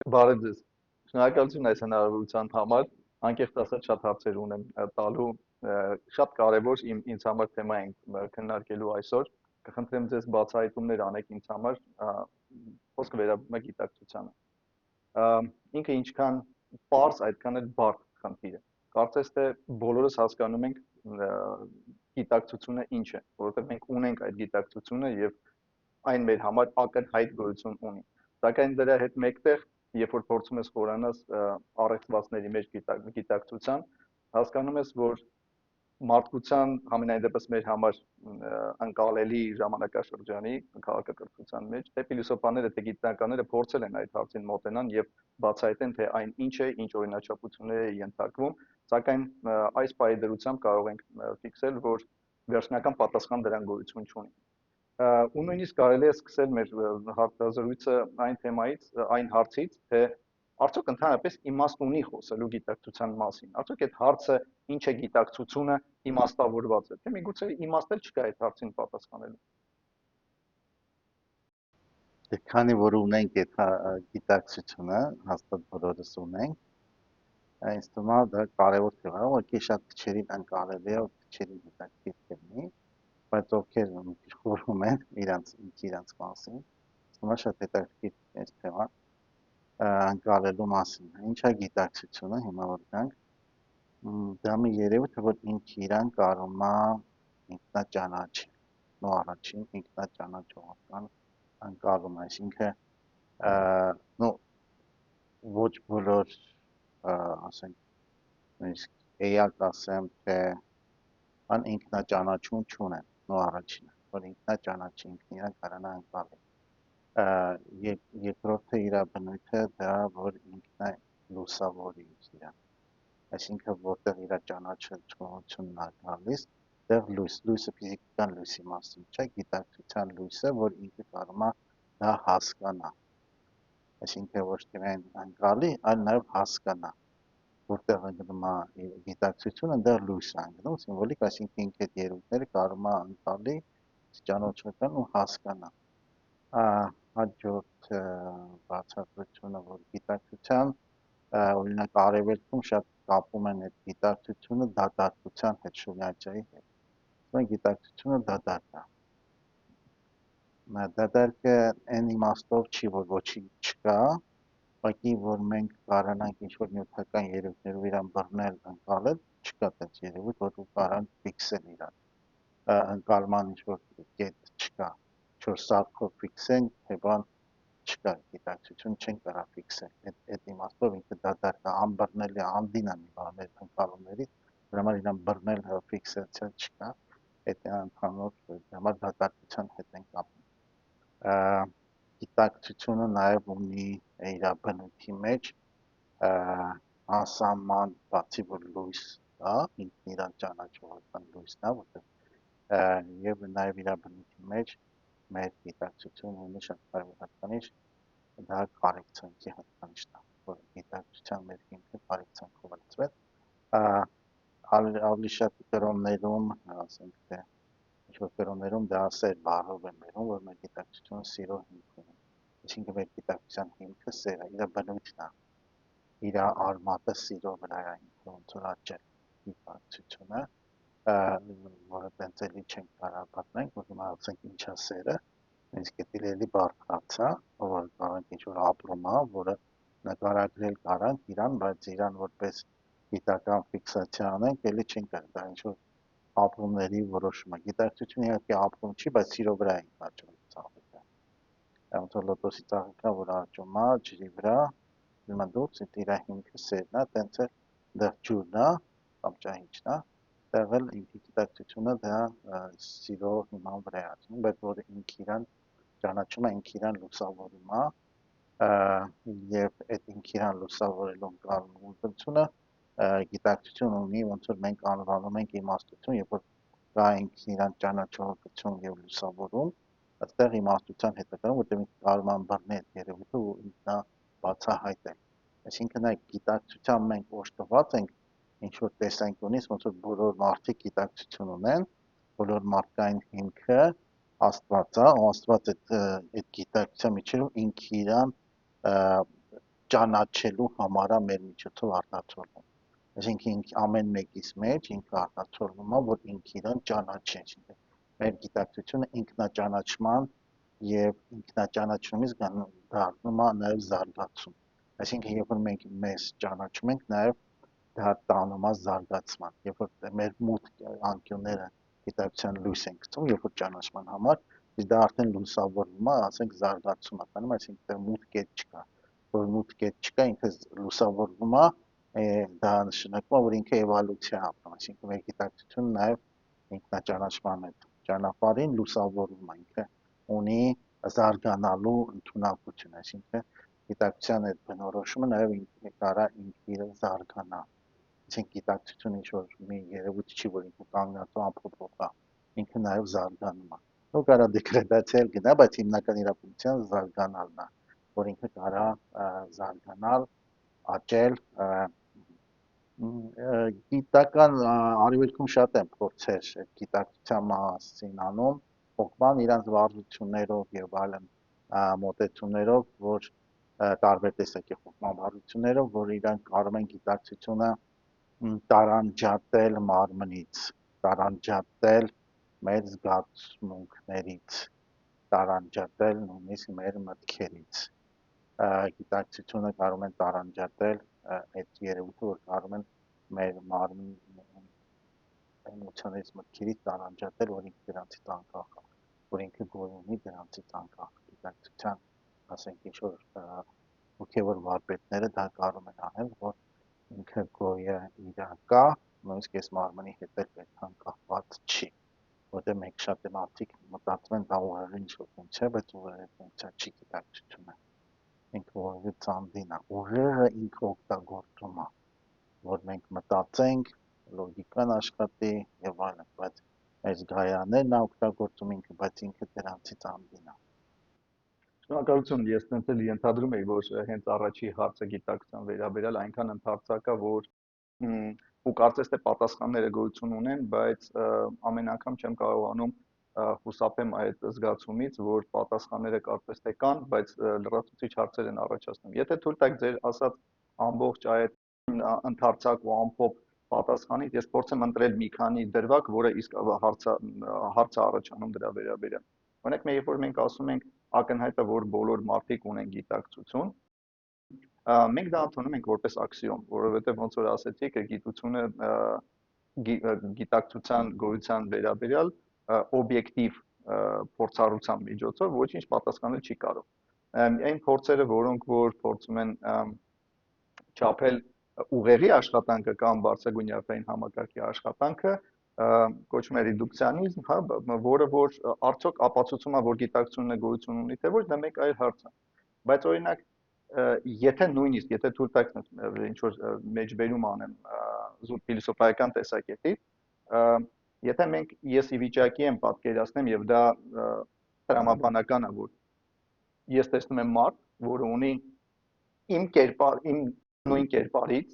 Բարև ձեզ։ Շնորհակալություն այս հնարավորության համար։ Անկեղծ ասած շատ հարցեր ունեմ տալու, շատ կարևոր ինձ համար թեմա ենք քննարկելու այսօր։ Կխնդրեմ ձեզ բացահայտումներ անեք ինձ համար, խոսքը վերաբերում է գիտակցությանը։ Ինքը ինչքան պարզ, այդքան էլ բարդ խնդիր է։ Կարծես թե բոլորս հասկանում ենք գիտակցությունը ինչ է, որովհետև մենք ունենք այդ գիտակցությունը եւ այն մեր համար ակնհայտ գոյություն ունի։ Սակայն դրա հետ մեկտեղ, երբ որ փորձում ես խորանալ առեղծվածների մեջ գիտակցության, հասկանում ես, որ մարդկության համենայն դեպս մեր համար ընկալելի ժամանակաշրջանի քաղաքակրթության մեջ թե փիլիսոփաները, թե գիտնականները փորձել են այդ հարցին մոտենան եւ բացահայտեն, թե այն ինչ է, ինչ օրինաչափություններ է ենթարկվում, սակայն այս պահի դրությամբ կարող ենք ֆիքսել, որ վերջնական պատասխան դրան գոյություն չունի։ Ու նույնիսկ կարելի է սկսել մեր հարցազրույցը այն թեմայից, այն հարցից, թե արդյոք ընդհանրապես իմաստ ունի խոսելու գիտակցության մասին։ Արդյոք այդ հարցը ինչ է գիտակցությունը իմաստավորված է, թե միգուցե իմաստ էլ չկա այդ հարցին պատասխանելու։ Քանի որ ունենք այդ գիտակցությունը, հաստատ բոլորս ունենք, ինձ թվում է դա կարևոր թեմա է, որ շատ քչերին ընկալելի է, քչերին հետաքրքիր կլինի, բայց ովքեր խորհում են իրանց մասին, թվում է շատ հետաքրքիր այս թեման ընկալելու մասին։ Ինչ է գիտակցությունը, հիմա որ գանք, դա մի երևույթ է, որ ինքը իրան կարում է ինքնաճանաչել, նո առաջին ինքնաճանաչողական ընկալում, այսինքն նո ոչ բոլոր ասենք նույնիսկ էակ ասեմ, թե ան ինքնաճանաչում չունեն, նո առաջինը, որ ինքնաճանաչի ինքն իրան կարանա ընկալել։ Երկրորդը իր բնույթը դա, որ ինքն է լուսավորի իրան, այսինքն որտեղ իր ճանաչությունն է գալիս, դեղ լույսը ֆիզիկական լույսի մասին չէ, գիտակցության լույսը, որ ինքը կարող է դա հասկանա, այսինքն ոչ թե միայն ընկալի, այլ նաև հասկանա, որտեղ ընկնում է գիտակցությունը, այնտեղ լույս է ընկնում, սիմվոլիկ, այսինքն ինքը այդ երևույթները կարող է ընկալի, ճանաչական ու հասկանա։ Հաջորդ բացատրությունը, որ գիտակցության օրինակ արևելքում շատ կապում են այդ գիտակցությունը դատարկության հետ, շունյաճայի հետ։ Գիտակցությունը դատարկ է։ Դատարկը այն իմաստով չի, որ ոչինչ չկա, ուղղակի որ մենք կարողանանք ինչ-որ նյութական երևույթներով իրան բռնել, ընկալել, չկա այդպես երևույթ, որ կարողանք ֆիքսել իրան։ Ընկալման ինչ-որ կետ չկա, ինչ-որ սարքով ֆիքսենք, թե բան չկա, գիտակցություն չեն կարող ֆիքսել։ Այդ իմաստով ինքը դատարկ է, անբռնելի, անդինամի բաներ ընկալումներից, դրա համար իրան բռնել, ֆիքսացիա չկա, այդ ընդհանուր համար դատարկության հետ են կապում։ Գիտակցությունը նաև ունի իր բնույթի մեջ անսահման, բացի որ լույս կա, ինքն իրան ճանաչողական լույսն է, որտեղ եւ նաև իր բնույթի մեջ մեր գիտակցությունը ունի շատ կարևոր հատկանիշ, դա կարեկցանքի հատկանիշն է, որ գիտակցության մեր հիմքը կարեկցանքով է լցվել։ Ավելի շատ կրոններում, ասենք թե ինչ-որ կրոններում դա սեր բառով են բերում, որ մեր գիտակցությունը սիրո հիմք ունի, այսինքն մեր գիտակցության հիմքը սեր է, իր բնույթն է, իր արմատը սիրո վրա է, ինքը ոնց որ աճել գիտակցությունը, որը տենց էլի չենք կարող պատմենք, որ հիմա ասենք ինչ է սերը, նույնիսկ էդի էլի բարդ հարց է, որ կարանք ինչ-որ ապրում է, որը նկարագրել կարանք իրան, բայց իրան որպես գիտական ֆիքսացիա անենք, էլի չենք կարող, դա ինչ-որ ապրումների որոշումը։ Գիտակցությունը իհարկե ապրում չի, բայց սիրո վրա է աճում ծաղիկը։ Ոնց որ լոտոսի ծաղիկը, որ աճում է ջրի վրա, հիմա դուրս իր հիմքը սերն է, տենց էլ դեռ ջուրն է, կամ ճահիճն է, դեռ էլ ինքի գիտակցությունը դա սիրո հիման վրա է աճում, բայց որ ինքը իրան ճանաչում է, ինքը իրան լուսավորում է, եւ այդ ինքը իրան լուսավորելու կարողությունը գիտակցություն ունի, ոնց որ մենք անվանում ենք իմաստություն, երբ որ կա ինքն իրան ճանաչողություն եւ լուսավորում, այստեղ իմաստության հետ է կրում, որտեղ ինքը կարող է բռնել այդ երևույթը ու ինքնա բացահայտել։ Այսինքն այդ գիտակցության մենք օժտված ենք ինչ որ տեսանկյունից, ոնց որ բոլոր մարդիկ գիտակցություն ունեն, բոլոր մարդկային հիմքը Աստված է, ու Աստված այդ գիտակցության միջերով ինքը իրան ճանաչելու համար է մեր միջոցով արտացոլվում։ Այսինքն ամեն մեկից մեջ ինքը արտացոլվում է, որ ինքը իրեն ճանաչի, այսինքն մեր գիտակցությունը ինքնաճանաչման եւ ինքնաճանաչումից դառնում է նաեւ զարգացում։ Այսինքն երբ որ մենք մեզ ճանաչում ենք, նաեւ դա տանում է զարգացման։ Երբ որ մեր մուտք անկյունները գիտակցության լույս են գցում, երբ որ ճանաչման համար, իսկ դա արդեն լուսավորվում է, ասենք զարգացում է կանում, այսինքն դա մուտք կետ չկա, որ մուտք կետ չկա, ինքը լուսավորվում է, դա նշանակում է, որ ինքը էվոլյուցիա ապրում, այսինքն մեր գիտակցությունը նաեւ ինքնաճանաչման այդ ճանապարհին լուսավորվում է, ինքը ունի զարգանալու ընդունակություն, այսինքն գիտակցության այդ բնորոշումը նաև կարա ինքը զարգանա, այսինքն գիտակցությունը ինչ-որ մի երևույթ չի, որ ինքը կանգնած ու անփոփոխ է, ինքը նաև զարգանում է, ու կարա դեգրադացիա գնա, բայց հիմնական իրականության զարգանալն է, որ ինքը կարա զարգանալ, աճել, գիտական արևելքում շատ են փորձեր գիտակցության մասին անում, օգման իրանց վարժություններով եւ այլն մոտեցումներով, որ տարբեր տեսակի խոկման վարժություններով, որ իրանք կարող են գիտակցությունը տարանջատել մարմնից, տարանջատել մեր զգացմունքներից, տարանջատել նույնիսկ մեր մտքերից, գիտակցությունը կարող են տարանջատել այդ երևույթը, որ կարող են մեր մարմնի էմոցիաներից մտքերից տարանջատել, որ ինքը դրանցից անկախ է, որ ինքը գոյ ունի դրանցից անկախ գիտակցության, ասենք ինչ-որ հոգևոր վարպետները դա կարող են անել, որ ինքը գոյը իրակա, նույնիսկ այս մարմնի հետ էլ այդքան կապված չի, որտեղ մենք շատ մարդիկ մտածում են դա ուղեղի ինչ-որ ֆունկցիա, բայց ուղեղի ֆունկցիա չի գիտակցությունը, ինքը ուղեղի ծանդին է, ուղեղը ինքը օգտագործում է, որ մենք մտածենք, լոգիկան աշխատի եւ այլն, բայց այս գայաներն է օգտագործում ինքը, բայց ինքը դրանցից անդին է։ Շնորհակալություն, ես տենց էլ ենթադրում եի, որ հենց առաջի հարցը գիտակցության վերաբերյալ այնքան ընդարձակ է, որ ու կարծես թե պատասխանները գոյություն ունեն, բայց ամեն անգամ չեմ կարողանում խուսափեմ այդ զգացումից, որ պատասխանները կարծես թե կան, բայց լրացուցիչ հարցեր են առաջացնում։ Եթե թույլ տաք ձեր ասած ամբողջ այդ ընդարձակ ու ամփոփ պատասխանից, ես փորձեմ ընտրել մի քանի դրվագ, որը իսկ հարցը առաջանում դրա վերաբերյալ։ Օրինակ, երբ որ մենք ասում ենք ակնհայտ է, որ բոլոր մարդիկ ունեն գիտակցություն, մենք դա ընդունում ենք որպես աքսիոմ, որովհետև ոնց որ ասեցիք, գիտությունը գիտակցության գոյության վերաբերյալ օբյեկտիվ փորձառության միջոցով ոչինչ պատասխանել չի կարող։ Այն փորձերը, որոնք որ փորձում են չափել ուղեղի աշխատանքը կամ բարձրագույն նյարդային համակարգի աշխատանքը, կոչվում է ռեդուկցիոնիզմ, հա, որը որ արդյոք ապացուցում է, որ գիտակցությունը գոյություն ունի, թե ոչ, դա մեկ այլ հարց է։ Բայց օրինակ, եթե նույնիսկ, եթե թույլ տաք ինչ որ մեջբերում անեմ զուտ փիլիսոփայական տեսակետից, եթե մենք ես ի վիճակի եմ պատկերացնեմ եւ դա տրամաբանական է, որ ես տեսնում եմ մարդ, որը ունի իմ նույն կերպարից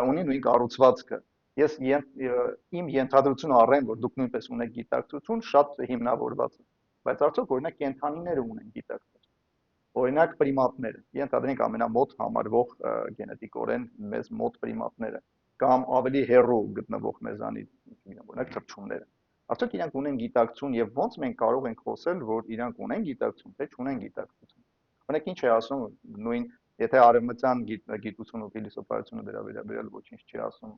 ունի նույն կառուցվածքը։ Ես իմ ենթադրությունը առեմ, որ դուք նույնպես ունեք գիտակցություն, շատ հիմնավորված է։ Բայց արդյոք օրինակ կենդանիները ունեն գիտակցություն։ Օրինակ պրիմատները, ենթադրենք ամենամոտ համարվող գենետիկորեն մեզ մոտ պրիմատները կամ ավելի հեռու գտնվող մեզանից, օրինակ թռչունները։ Արդյոք իրանք ունեն գիտակցություն եւ ո՞նց մենք կարող ենք խոսել, որ իրանք ունեն գիտակցություն, թե չունեն գիտակցություն։ Օրինակ ինչ է ասում նույն եթե արևմտյան գիտություն ու փիլիսոփայությունը դրա վերաբերյալ ոչինչ չի ասում,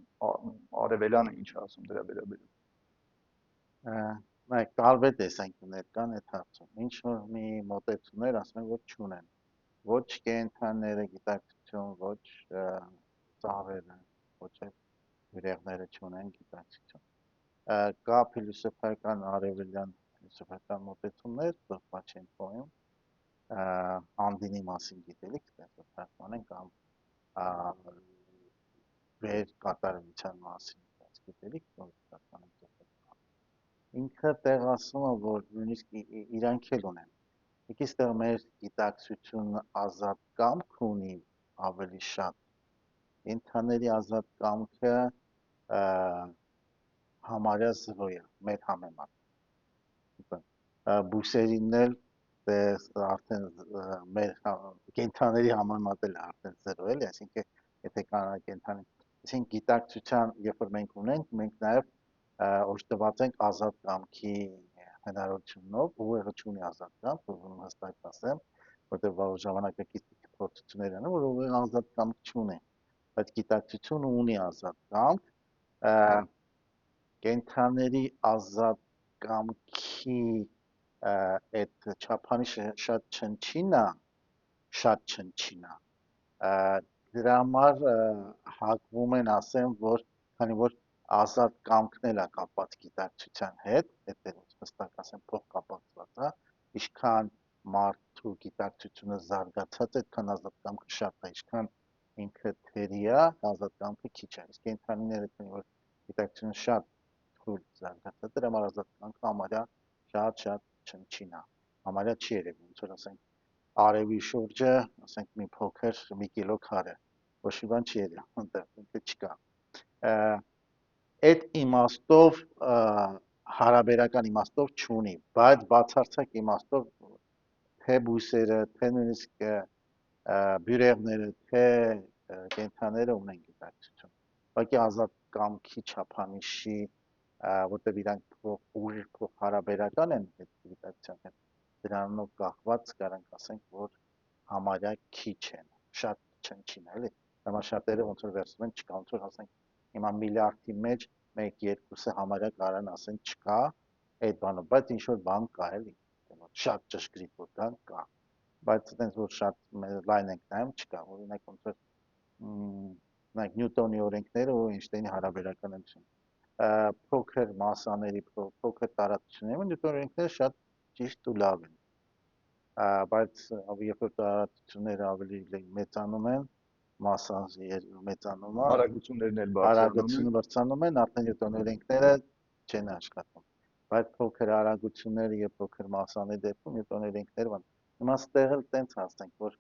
արևելյանը ինչ է ասում դրա վերաբերյալ։ Նայեք, տարբեր տեսանկյուններ կան այդ հարցում։ Ինչ որ մի մոտեցումներ ասում են, որ չունեն։ Ոչ կենդանիները գիտակցություն, ոչ ծառերը, ոչ յուրեղները չունեն գիտակցություն։ Կա փիլիսոփայական արևելյան փիլիսոփայական մոտեցումներ, Պաչենկոյում, անդինի մասին գիտելիք, տեսանեն կամ վեր կատարելության մասին գիտելիք, ինքը տեղասում է, որ նույնիսկ իրանք էլ ունեն։ Եկից տեղ մեր գիտակցությունը ազատ կամք ունի ավելի շատ։ Կենդանիների ազատ կամքը համարյա զրո է մեր համեմատ։ Բույսերին էլ դե արդեն մեր կենթաների համար մոտել է արդեն 0 էլի, այսինքն եթե կան կենթանի, այսինքն գիտակցության, երբ որ մենք ունենք, մենք նաև օժտված ենք ազատ կամքի հնարավորությունով, ուղեղը չունի ազատ կամք, ուզում հստակ ասեմ, որտեղ վաղ ժամանակակից փորձություններ են, որ ուղեղը ազատ կամք չունի, բայց գիտակցությունը ունի ազատ կամք, կենթաների ազատ կամքի այդ չափանիշը շատ չնչին է, դրա համար հակվում են ասեմ, որ քանի որ ազատ կամքն էլ է կապված գիտակցության հետ, եթե հստակ ասեմ փոխկապակցված է, ինչքան մարդու գիտակցությունը զարգացած է, այդքան ազատ կամքը շատ է, ինչքան ինքը թերի է, ազատ կամքը քիչ է, իսկ կենթանիները քանի որ գիտակցությունը շատ թույլ զարգացած է, դրա համար ազատ կամքը համարյա շատ չնչին է, համարյա չի երևի, ոնց որ ասենք արևի շուրջը, ասենք մի փոքր մի կիլո քարը, ոչ մի բան չի երևի, այնտեղ ինքը չկա։ Այդ իմաստով հարաբերական իմաստով չունի, բայց բացարձակ իմաստով թե բույսերը, թե նույնիսկ բյուրեղները, թե կենթաները ունեն գիտակցություն։ Ուղղակի ազատ կամքի չափանիշի, որտեղ իրանք ուժ հարաբերական են այդ գիտակցության հետ, դրանով կախված կարանք ասենք, որ համարյա քիչ են, շատ չնչին է, էլի։ Հիմա շատերը ոնց որ վերցնում են, չկա, ոնց որ ասենք, հիմա միլիարդի մեջ 1-2-ը համարյա կարան ասեն չկա այդ բանը, բայց ինչ որ բան կա, էլի, շատ ճշգրիտ որ կա, բայց այտենց որ շատ լայն ենք նայում, չկա, օրինակ ոնց որ Նյուտոնի օրենքները ու Էյնշտեյնի հարաբերականությունը, փոքր մասաների, փոքր տարածությունների, Նյուտոնի օրենքները շատ ճիշտ ու լավ են, բայց երբ որ տարածությունները ավելի մեծանում են, մասսան մեծանում է, արագությունը բարձրանում են, արդեն Նյուտոնի օրենքները չեն աշխատում, բայց փոքր արագությունները եւ փոքր մասսաների դեպքում Նյուտոնի օրենքները բան, հիմա ստեղ էլ տենց ասենք, որ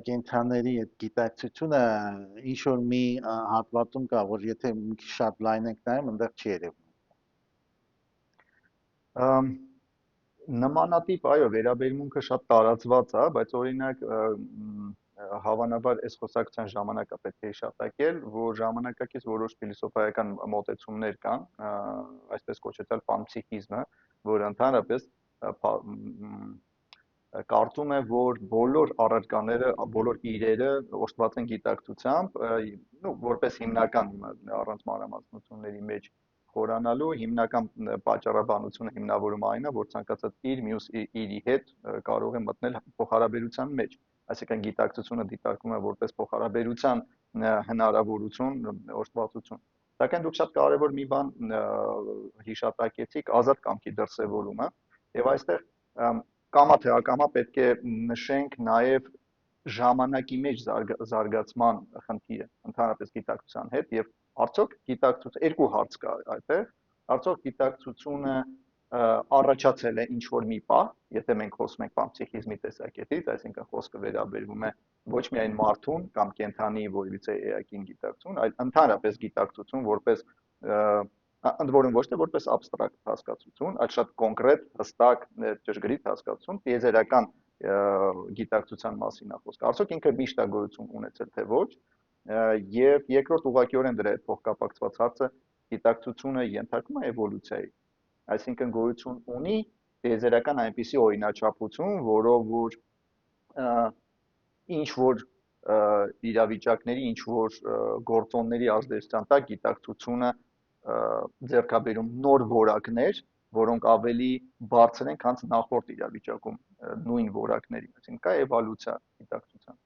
կենթաների այդ գիտակցությունը ինչ որ մի հատվածում կա, որ եթե շատ լայն ենք նայում, այնտեղ չի երևում։ Նմանատիպ, այո, վերաբերմունքը շատ տարածված է, բայց օրինակ հավանաբար այս խոսակցության ժամանակ է պետք է հիշատակել, որ ժամանակակից որոշ փիլիսոփայական մոտեցումներ կան, այսպես կոչեցել պանփսիխիզմը, որը ընդհանրապես կարծում է, որ բոլոր առարկաները, բոլոր իրերը օժտված են գիտակցությամբ, որպես հիմնական առանց մանրամասնությունների մեջ խորանալու հիմնական պատճառաբանությունը հիմնավորում այն է, որ ցանկացած իր մյուս իրի հետ կարող է մտնել փոխհարաբերության մեջ, այսինքն գիտակցությունը դիտարկվում է որպես փոխհարաբերության հնարավորություն, օժտվածություն։ Սակայն դուք շատ կարևոր մի բան հիշատակեցիք, ազատ կամքի դրսևորումը, եւ այստեղ կամա թե ակամա պետք է նշենք նաև ժամանակի մեջ զարգացման խնդիրը ընդհանրապես գիտակցության հետ եւ արդյոք գիտակցություն երկու հարց կա այդտեղ արդյոք գիտակցությունը առաջացել է ինչ որ մի պահ, եթե մենք խոսում ենք պանփսիխիզմի տեսակետից, այսինքն խոսքը վերաբերվում է ոչ միայն մարդուն կամ կենթանի որևիցե էակին գիտակցություն, այլ ընդհանրապես գիտակցություն որպես ընդ որում ոչ թե որպես абստրակտ հասկացություն, այլ շատ կոնկրետ, հստակ, ճշգրիտ հասկացություն, տիեզերական գիտակցության մասին է խոսքը։ Արդյոք ինքը միշտ է գոյություն ունեցել թե ոչ, եւ երկրորդ ուղղակիորեն դրա հետ փոխկապակցված հարցը գիտակցությունը ենթարկվում է էվոլյուցիայի, այսինքն գոյություն ունի տիեզերական այնպիսի օրինաչափություն, որով որ ինչ որ իրավիճակների, ինչ որ գործոնների ազդեցության տակ գիտակցությունը ձեռքաբերում նոր որակներ, որոնք ավելի բարձր են, քան նախորդ իրավիճակում նույն որակների, այսինքն կա էվոլյուցիա գիտակցության։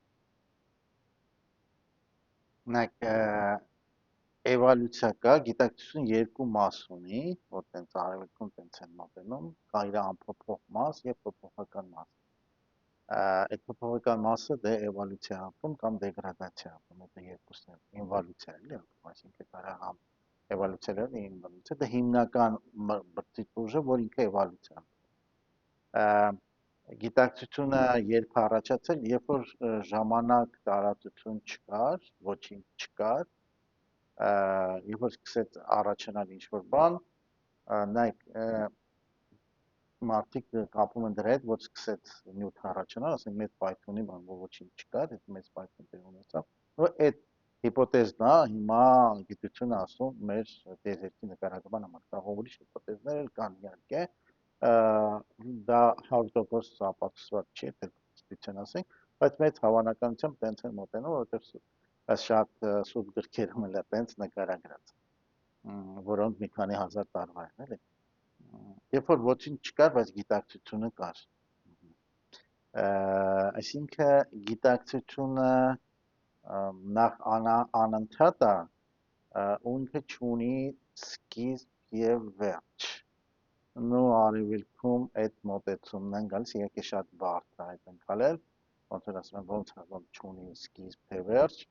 Նայեք, էվոլյուցիա կա, գիտակցությունը երկու մաս ունի, որ տենց արևելքում տենց են մոտենում, կա իր անփոփոխ մաս եւ փոփոխական մաս։ Այդ փոփոխական մասը դե էվոլյուցիա ապրում կամ դեգրադացիա ապրում, դա երկուսն են, ինվոլյուցիա էլի, այսինքն կարա համ էվոլյուցիան ինվոլյուցիա, դա հիմնական բրծիչ ուժը, որ ինքը էվոլյուցիա է։ Գիտակցությունը երբ առաջացել, երբ որ ժամանակ տարածություն չկար, ոչինչ չկար, երբ որ սկսեց առաջանալ ինչ-որ բան, նայեք, մարդիկ կապում են դրա հետ, որ սկսեց նյութ առաջանալ, ասենք մեծ Python-ի բան ոչինչ չկար, այդ մեծ Python դեր ունեցավ, որ այդ հիպոթեզն է հիմա գիտությունը ասում մեր տեզերքի նկարագրման համար, կարող ուրիշ հիպոթեզներ էլ կան իհարկե, դա 100% ապացուցված չի, դա գիտության ասենք, բայց մեծ հավանականությամբ տենց են մոտենում, որովհետև շատ սուտ գրքերում էլ է տենց նկարագրած, որոնք մի քանի հազար տարվա են, էլի։ Երբ որ ոչինչ չկար, բայց գիտակցությունը կար։ Այսինքն գիտակցությունը նախ անընդհատ է, ու ինքը չունի սկիզբ եւ վերջ։ Նու արևելքում այդ մոտեցումն են գալիս, իհարկե շատ բարդ է այդ ընկալել, ոնց որ ասում են, ոնց չունի սկիզբ թե վերջ,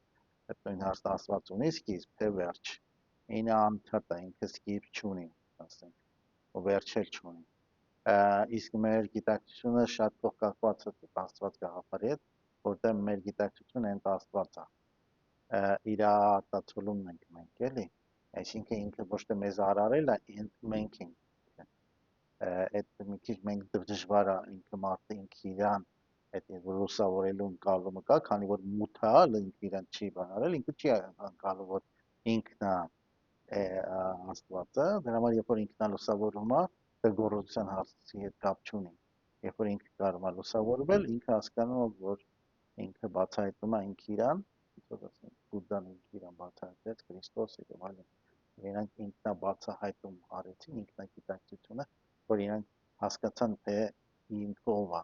այդ նույն հարցը Աստված ունի սկիզբ թե վերջ։ Ինը անընդհատ է, ինքը սկիզբ չունի, ասենք, ու վերջ էլ չունի։ Իսկ մեր գիտակցությունը շատ փոխ կապված է Աստված գաղափարի հետ, որտեղ մեր գիտակցությունը հենց Աստված է։ Իր արտացոլումն ենք մենք, էլի։ Այսինքն ինքը ոչ թե մեզ արարել է, մենք ենք։ Այդ մի քիչ մենք դժվար է ինքը մարդը ինքը իրան այդ լուսավորելու ընկալումը կա, քանի որ մութը ինքը իրան չի բանալել, ինքը չի ընկալում, որ ինքն է Աստվածը, դրա համար երբ որ ինքն է լուսավորում է, գոռոզության հարցի հետ կապ չունի։ Երբ որ ինքը կարող է լուսավորվել, ինքը հասկանում է, որ ինքը բացահայտում է ինքը իրան, ոնց ասենք, Բուդդան ինքը իրան բացահայտեց, Քրիստոսը եւ այլն։ Իրանք ինքնաբացահայտում արեցին, ինքնագիտակցությունը, որ իրանք հասկացան, թե ինքը ով է,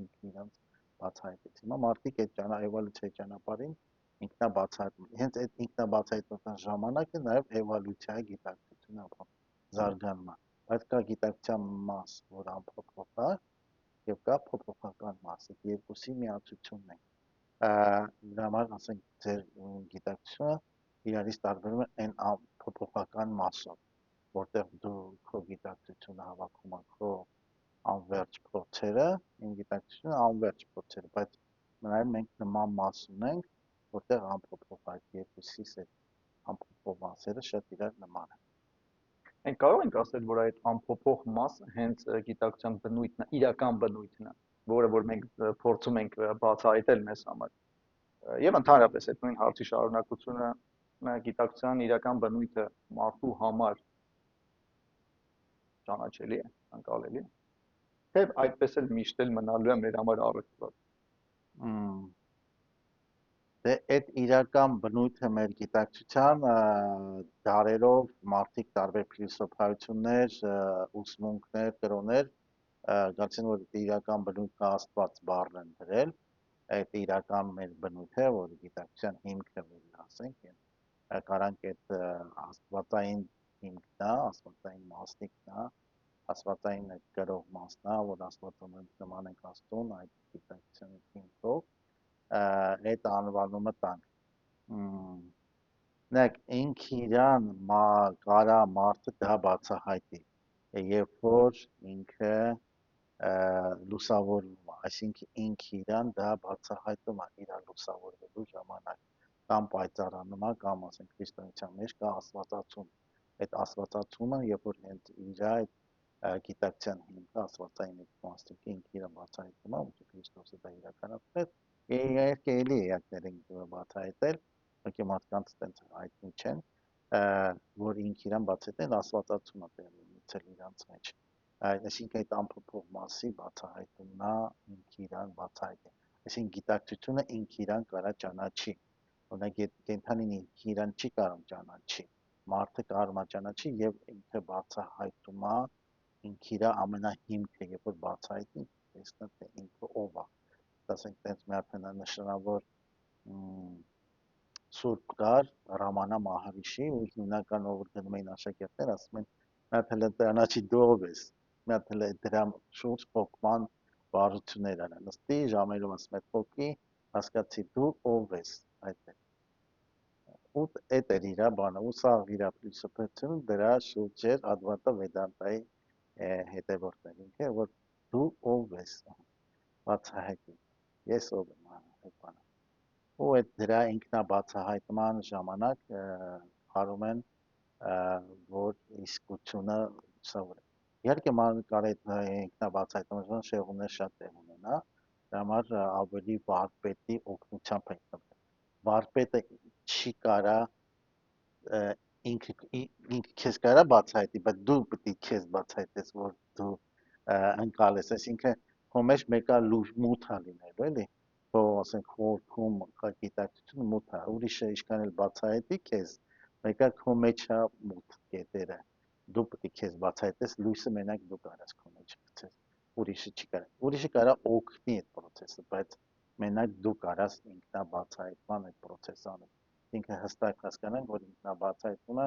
ինքը իրանց բացահայտեց։ Հիմա մարդիկ այդ էվոլյուցիայի ճանապարհին ինքնաբացահայտում, հենց այդ ինքնաբացահայտության ժամանակը նաև էվոլյուցիայի գիտակցությունը զարգանում է, բայց կա գիտակցության մաս, որ անփոփոխ է, եւ կա փոփոխական մաս, այդ երկուսի միացությունն է։ Դրա համար ասենք ձեր գիտակցությունը իրարից տարբերում է այն փոփոխական մասով, որտեղ դու քո գիտակցությունը հավաքում ես քո անվերջ փորձերը, իմ գիտակցությունը անվերջ փորձերը, բայց նաև մենք նման մաս ունենք, որտեղ անփոփոխ այդ երկուսից այդ անփոփոխ մասերը շատ իրար նման են։ Մենք կարող ենք ասել, որ այդ անփոփոխ մասը հենց գիտակցության բնույթն է, իրական բնույթն է, որը որ մենք փորձում ենք բացահայտել մեզ համար։ Եվ ընդհանրապես այդ նույն հարցի շարունակությունը գիտակցության իրական բնույթը մարդու համար ճանաչելի է, ընկալելի է։ Թե այդպես էլ միշտ էլ մնալու է մեր համար առողջված։ Դե այդ իրական բնույթը մեր գիտակցության դարերով մարդիկ տարբեր փիլիսոփայություններ, ուսմունքներ, կրոներ գացին, որ իրական բնույթն Աստված բառն են դրել, այդ իրական մեր բնույթ է, որ գիտակցության հիմքը որ ասենք, կարանք այդ աստվածային հիմքն է, աստվածային մասնիկն է, աստվածային գրող մասն է, որ Աստվածը նման ենք Աստծուն, այդ գիտակցության հիմքով այդ անվանումը տանք։ Նայեք, ինքը իրան կարա մարդը դա բացահայտի, երբ որ ինքը լուսավորվում է, այսինքն ինքը իրան դա բացահայտում է իր լուսավորվելու ժամանակ, կամ պայծառանում է, կամ ասենք քրիստոնեության մեջ կա աստվածացում։ Այդ աստվածացումը, երբ որ հենց իր այդ գիտակցության հիմքը աստվածային մասնիկը ինքը իրան բացահայտում է, ու Քրիստոսը դա իրականացրեց, իհարկե էլի էակներ են բացահայտել, ոքի մարդկանց տենց հայտնի չեն, որ ինքը իրան բացահայտել աստվածացում է տեղի ունեցել իրանց մեջ։ Այսինքն այդ անփոփոխ մասի բացահայտումն է ինքը իրան բացահայտել։ Այսինքն գիտակցությունը ինքը իրան կարա ճանաչի։ Օրինակ կենդանին ինքը իրան չի կարող ճանաչի։ Մարդը կարող է ճանաչի եւ ինքը բացահայտում է ինքը իր ամենահիմքը, երբ որ բացահայտի, տեսնա թե ինքը ով է։ Ասենք տենց մի հատ նշանավոր սուրբ կար Ռամանա Մահարիշի, ու հիմնական ով գնում էին աշակերտներ, ասում են մի հատ հələ ճանաչի դու ով ես, մի հատ հələ դրա շուրջ փոխման վարություններ արա, նստի ժամերում ասում է փոքի, հասկացի դու ով ես, այդ է։ Ու այդ էր իր բանը, ու սա իր փիլիսոփայությունը դրա շուրջ էր Ադվայտա Վեդանտայի հետևորդներ, ինքը որ դու ով ես, բացահայտի, ես ով եմ, այդ բանը։ Ու այդ դրա ինքնաբացահայտման ժամանակ հարում են, որ իսկությունը լուսավոր է։ Իհարկե մանրանկարի ինքնաբացահայտման շեղումներ շատ տեղ ունենա, դրա համար ավելի վարպետի օգնությամբ ենք տվել։ Վարպետը չի կարա ինքը քեզ կարա բացահայտի, բայց դու պետք է քեզ բացահայտես, որ դու ընկալես, այսինքն քո մեջ մեկը լուրջ մութ է լինելու, էլի, քո ասենք խորքում գիտակցությունը մութ է, ուրիշը ինչքան էլ բացահայտի քեզ, մեկը քո մեջ է մութ կետերը, դու պետք է քեզ բացահայտես, լույսը մենակ դու կարաս քո մեջ գցես, ուրիշը չի կարա, ուրիշը կարա օգնի այդ process-ը, բայց մենակ դու կարաս ինքնաբացահայտման այդ process-ը անել, ինքը հստակ հասկանանք, որ ինքնաբացահայտումը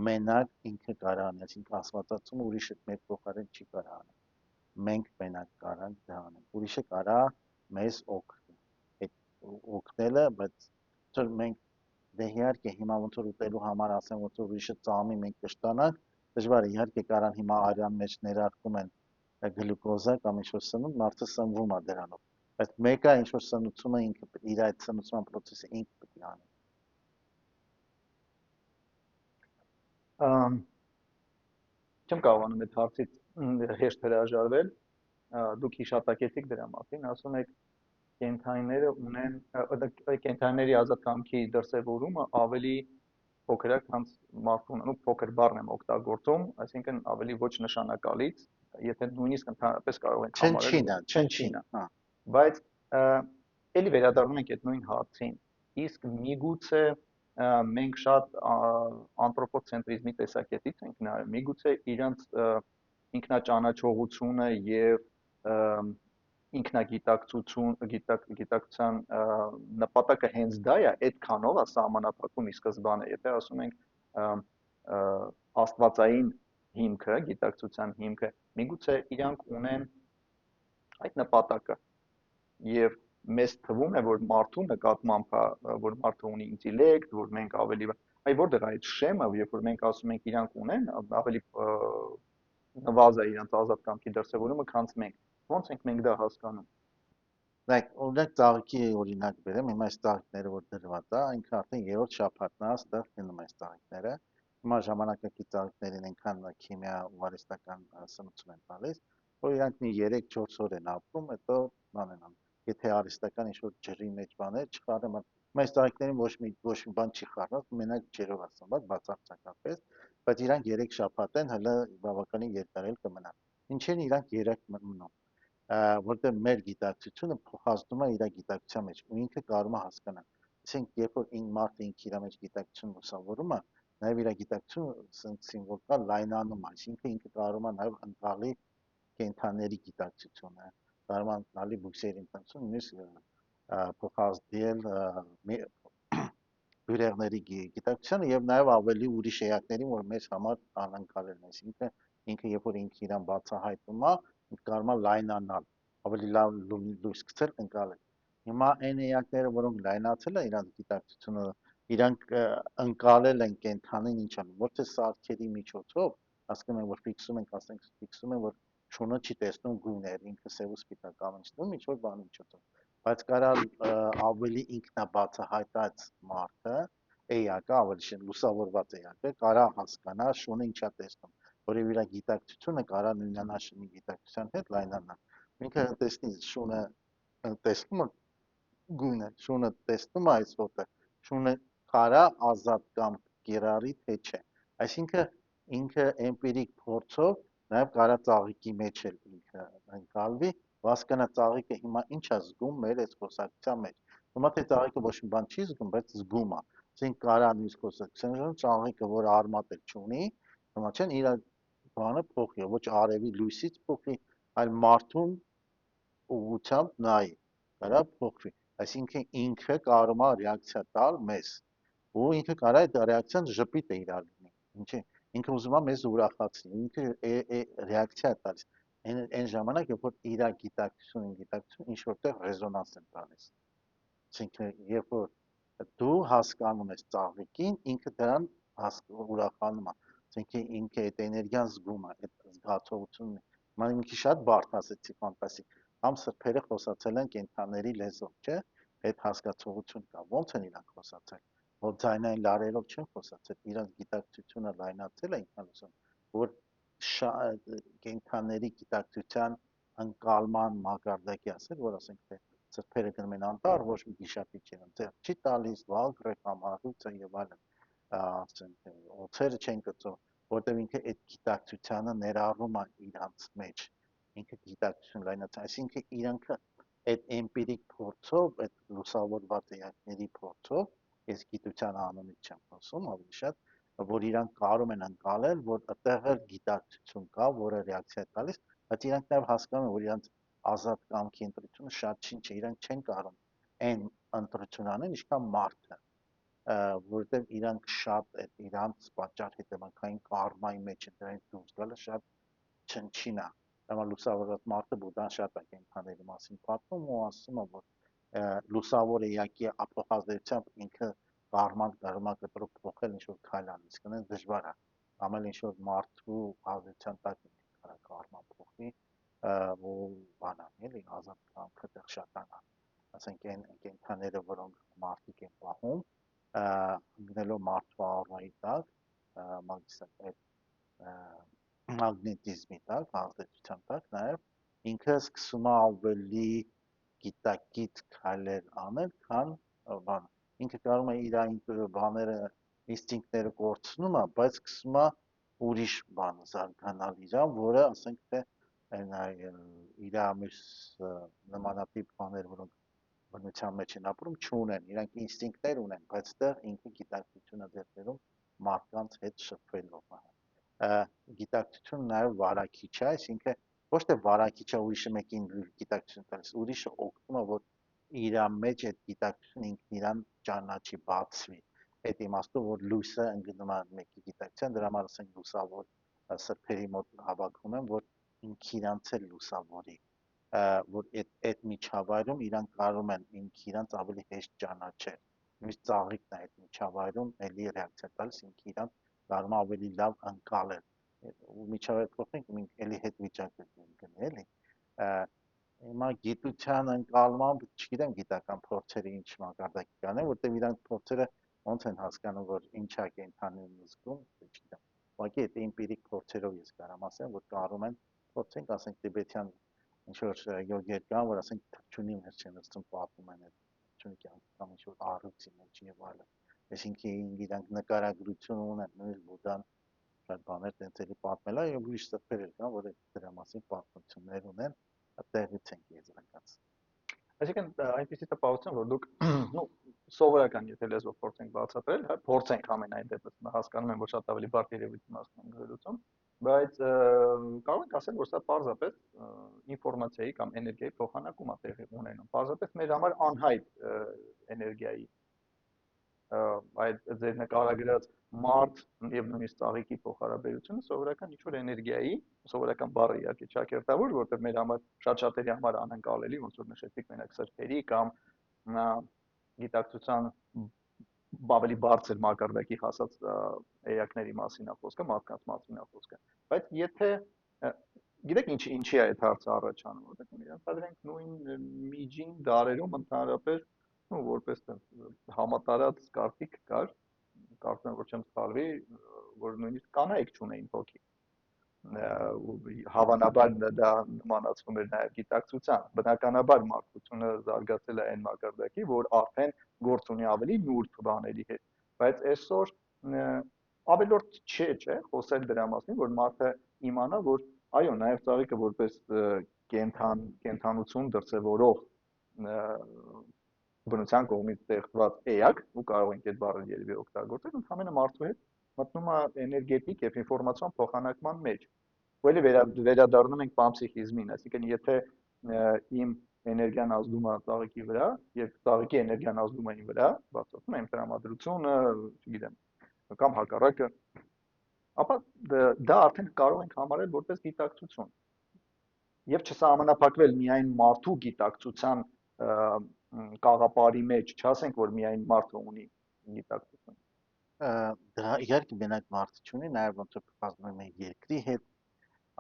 մենակ ինքը կարա անել, այսինքն աստվածացումը ուրիշը մեր փոխարեն չի կարա անել, մենք մենակ կարանք դա անենք, ուրիշը կարա մեզ օգնի, այդ օգնելը, բայց որ մենք դե իհարկե հիմա ոնց որ ուտելու համար ասեմ, ոնց որ ուրիշը ծամի մենք կշտանանք, դժվար է, իհարկե կարան հիմա արյան մեջ ներարկում են գլյուկոզա կամ ինչ-որ սնունդ, մարդը սնվում է դրանով, բայց մեկը ինչ-որ սնուցումը ինքը իր այդ սնուցման process-ը ինքը պետք է անի։ Չեմ կարողանում այդ հարցից հեշտ հրաժարվել, դուք հիշատակեցիք դրա մասին, ասում եք կենդանիները ունեն կենդանիների ազատ կամքի դրսևորումը ավելի փոքր է, քան մարդուն, ու փոքր բառն եմ օգտագործում, այսինքն ավելի ոչ նշանակալից, եթե նույնիսկ ընդհանրապես կարող ենք համարել, որ Չնչին, հա։ բայց էլի վերադառնում ենք այդ նույն հարցին, իսկ միգուցե մենք շատ անթրոպոցենտրիզմի տեսակետից ենք նայում, միգուցե իրանց ինքնաճանաչողությունը եւ գիտակցության նպատակը հենց դա է, այդքանով է սահմանափակվում ի սկզբանե, եթե ասում ենք աստվածային հիմքը, գիտակցության հիմքը, միգուցե իրանք ունեն այդ նպատակը եւ մեզ թվում է, որ մարդու նկատմամբ, որ մարդը ունի ինտելեկտ, որ մենք ավելի այ որտեղ է այդ շեմը, երբ որ մենք ասում ենք իրանք ունեն ավելի նվազ է իրանց ազատ կամքի դրսևորումը, քան մենք։ Ոնց ենք մենք դա հասկանում։ Like, օրինակ ծաղիկի օրինակ բերեմ, հիմա այս ծաղիկները որ դրված է, ինքը արդեն երրորդ շաբաթն է, ստեղ գնում այս ծաղիկները։ Հիմա ժամանակակից ծաղիկներին այնքան քիմիա ու արհեստական սնուցում են տալիս, որ իրանք մի 3-4 օր են ապրում, հետո բան են անում։ Եթե արհեստական ինչ-որ ջրի մեջ բաներ չխառնեմ, այս ծաղիկներին ոչ մի բան չի խառնված, մենակ ջրով է սնված, բացարձակապես, բայց իրանք 3 շաբաթ են, հələ բավականին երկար էլ կմնան։ Ինչեր իրանք 3 մնում որտեղ մեր գիտակցությունը փոխազդում է իր գիտակցության մեջ ու ինքը կարող է հասկանալ։ Այսինքն, երբ որ մարդը ինքը իր մեջ գիտակցություն ուսավորում է, նաև իր գիտակցությունը սիմվոլիկա լայնանում է, այսինքն ինքը կարող է նաև ընկալի կենդանների գիտակցությունը, կարող է ընկալի բույսերի ընտանիքություն, նույնիսկ փոխազդել բյուրեղների գիտակցությունը եւ նաև ավելի ուրիշ էակներին, որ մեզ համար անընկալել են, այսինքն ինքը երբ որ ինքը իրան բացահայտում է, կարող է լայնանալ, ավելի լավ լույս գցել, ընկալել։ Հիմա այն էակները, որոնք լայնացել են իրանց գիտակցությունը, իրանք ընկալել են կենդանին ինչ անում, ոչ թե սարքերի միջոցով, հասկանում են, որ ֆիքսում ենք, ասենք ֆիքսում են, որ շունը չի տեսնում գույներ, ինքը սև ու սպիտակ ամենցնում, ինչ որ բանի միջոցով, բայց կարա ավելի ինքնաբացահայտած մարդը, էակը, ավելի լուսավորված էակը, կարա հասկանա շունը ինչա տեսնում, որև իր գիտակցությունը կարա նույնանա շնի գիտակցության հետ լայնանա։ Ինքը տեսնի շունը տեսնում է գույնը, շունը տեսնում է այս ոտը, շունը կարա ազատ կամ կիրառի թե չէ։ Այսինքն ինքը էմպիրիկ փորձով նաև կարա ծաղիկի մեջ էլ ինքը ընկալվի, հասկանա ծաղիկը հիմա ինչ է զգում մեր այս խոսակցության մեջ։ Հիմա թե ծաղիկը ոչ մի բան չի զգում, բայց զգում է։ Այսինքն կարա նույնիսկ խոսակցության ծաղիկը, որ արմատ էլ չունի, հիմա չեն իր բանը փոխի, ոչ արևի լույսից փոխի, այլ մարդուն ուղղությամբ նայի, կարա փոխվի։ Այսինքն ինքը կարող է ռեակցիա տալ մեզ, ու ինքը կարա այդ ռեակցիան ժպիտ է իրար լինի։ Ինչի՞ ինքը ուզում է մեզ ուրախացնի, ինքը ռեակցիա է տալիս։ Այն ժամանակ, երբ որ իր գիտակցություն ինչ որտեղ ռեզոնանս են տալիս։ Այսինքն, երբ որ դու հասկանում ես ծաղիկին, ինքը դրան ուրախանում է։ Այսինքն ինքը այդ էներգիան զգում է, այդ զգացողությունն է։ Ման ինքը շատ բարդ ասեցի ֆանտաստիկ։ Համ սրբերը խոսացել են կենդանների լեզվով, չէ՞։ Այդ հասկացողություն կա։ Ո՞նց են իրանք խոսացել։ Որ ձայնային լարերով չեն խոսացել, իրանք գիտակցությունը լայնացել է ինքնալուսան, որ կենթաների գիտակցության ընկալման մակարդակի ասել, որ ասենք թե սրբերը գնում են անտառ, ոչ մի գիշատի չեն ձեռ չի տալիս, վագրը կամ հարուցը եւ այլն, ասենք թե օծերը չեն գծում, որտեղ ինքը այդ գիտակցությանը ներառում է իրանց մեջ, ինքը գիտակցություն լայնացած, այսինքն իրանքը այդ էմպիրիկ փորձով, այդ լուսավորված էակների փորձով, ես գիտության անունից չեմ խոսում, ավելի շատ որ իրանք կարող են անցալել, որ այդտեղ էլ գիտակցություն կա, որը ռեակցիա է տալիս, բայց իրանք նաև հասկանում են, որ իրանք ազատ կամքի ընտրությունը շատ ինչ է, իրանք չեն կարող այն ընտրություն անեն, ինչքան մարդը, որովհետև իրանք շատ այդ իրանց պատճառ հետևանքային կարմայի մեջ են, դրանից դուրս գալը շատ չնչին է։ Հիմա լուսավորված մարդը Բուդդան շատ է կենթաների մասին պատմում ու ասում է, որ լուսավոր էակի ապոխազդեցությամբ ինքը կարման դարմա կտրով փոխել ինչ որ քայլ անի, իսկ այնց դժվար է։ Ամեն ինչ որ մարդու ազդեցության տակ ինքը կարման փոխի, ու բանան էլի ազատ կամքը դեռ շատանա։ Ասենք այն կենթաները, որոնք մարդիկ են պահում, գնելով մարդու աուրայի տակ, մագնիսական մագնետիզմի տակ, ազդեցության տակ, նաև ինքը սկսում է ավելի գիտակից քայլեր անել, քան բան։ Ինքը կարող է իր բաները, ինստինկտները կորցնում է, բայց սկսում է ուրիշ բան զարգանալ իրան, որը ասենք թե իր մյուս նմանատիպ բաներ, որոնք բնության մեջ են ապրում, չունեն, իրանք ինստինկտներ ունեն, բայց դեռ ինքը գիտակցությունը ձեռք բերում մարդկանց հետ շփվելով։ Գիտակցությունը նաև վարակիչ է, այսինքն ոչ թե վարակիչ է ուրիշը մեկին գիտակցություն տալիս, ուրիշը օգնում է, որ իր մեջ այդ գիտակցությունը ինքն իրան ճանաչի, բացվի։ Այդ իմաստով, որ լույսը ընկնում է մեկի գիտակցության, դրա համար ասենք լուսավոր սրբերի մոտ հավաքում են, որ ինքը իրանց է լուսավորի, որ այդ միջավայրում իրանք կարող են ինքը իրանց ավելի հեշտ ճանաչել։ Միշտ ծաղիկն է այդ միջավայրում էլի ռեակցիա տալիս ինքը իրան կարող է ավելի լավ անցալել ու միջավայր փոխենք մենք էլի հետ վիճակը գնի էլի հիմա գիտության ընկալմամբ չգիտեմ գիտական փորձերը ինչ մակարդակի կանեն որտեղ իրանք փորձերը ոնց են հասկանում որ ինչա կենթանին զգում չգիտեմ ուղղակի այդ էմպիրիկ փորձերով ես կարամ ասեմ որ կարող են փորձենք ասենք տիբեթյան ինչ որ յոգեր կան որ ասենք թռչունի մեջ չեն ասում պատում են այդ թռչունի կյանքի կամ ինչ որ առյուծի մեջ եւ այլն այսինքն իրանք նկարագրություն ունեն նույնիսկ բուդդան շատ բաներ տենց էլի պատմել է եւ ուրիշ սրբեր կան որ դրա մասին պատմություններ ունեն այդտեղից են եզրակաց Այսինքն այնպեսի տպավորություն, որ դուք նո սովորական եթե լեզվով փորձենք բացատրել, հա, փորձենք ամենայն դեպս հասկանում եմ, որ շատ ավելի բարդ երևույթի մասն ենք գրելուցում, բայց կարող ենք ասել, որ սա պարզապես ինֆորմացիայի կամ էներգիայի փոխանակում է տեղի ունենում։ Պարզապես մեր համար անհայտ էներգիայի այդ ձեր նկարագրած մարդ եւ նույնիսկ ծաղիկի փոխհարաբերությունը սովորական ինչ որ էներգիայի, սովորական բառը իհարկե ճակերտավոր, որտեղ մեր համար շատ-շատերի համար անընկալելի, ոնց որ նշեցիք մենակ սրբերի կամ գիտակցության ավելի բարձր մակարդակի հասած էակների մասին է խոսքը, մարդկանց մասին է խոսքը։ Բայց եթե գիտեք ինչի է այդ հարցը առաջանում, որտեղ իրենք նույն միջին դարերում ընդհանրապես ու որպես համատարած կարծիք կար, կարծում եմ որ չեմ սխալվի, որ նույնիսկ կանայք չունեին հոգի։ Հավանաբար դա նմանացվում էր նաև գիտակցության։ Բնականաբար մարդկությունը զարգացել է այն մակարդակի, որ արդեն գործ ունի ավելի նուրբ բաների հետ, բայց այսօր ավելորդ չէ, խոսել դրա մասին, որ մարդը իմանա, որ այո, նաև ծաղիկը որպես կենթանություն դրսևորող բնության կողմից ստեղծված էակ, ու կարող ենք այդ բառը երևի օգտագործել, ընդհանրապես մարդու հետ մտնում է էներգետիկ եւ ինֆորմացիոն փոխանակման մեջ։ Ու էլի վերադառնում ենք պանփսիխիզմին, այսինքն եթե իմ էներգիան ազդում է ծաղիկի վրա եւ ծաղիկի էներգիան ազդում է իմ վրա, բացատրում եմ տրամադրությունը, չգիտեմ, կամ հակառակը, ապա դա արդեն կարող ենք համարել որպես գիտակցություն եւ չսահմանափակվել միայն մարդու գիտակցության կաղապարի մեջ, չասենք որ միայն մարդը ունի գիտակցություն։ Դա իհարկե մենակ մարդը չունի, նաև ոնց որ փոխազդում է երկրի հետ,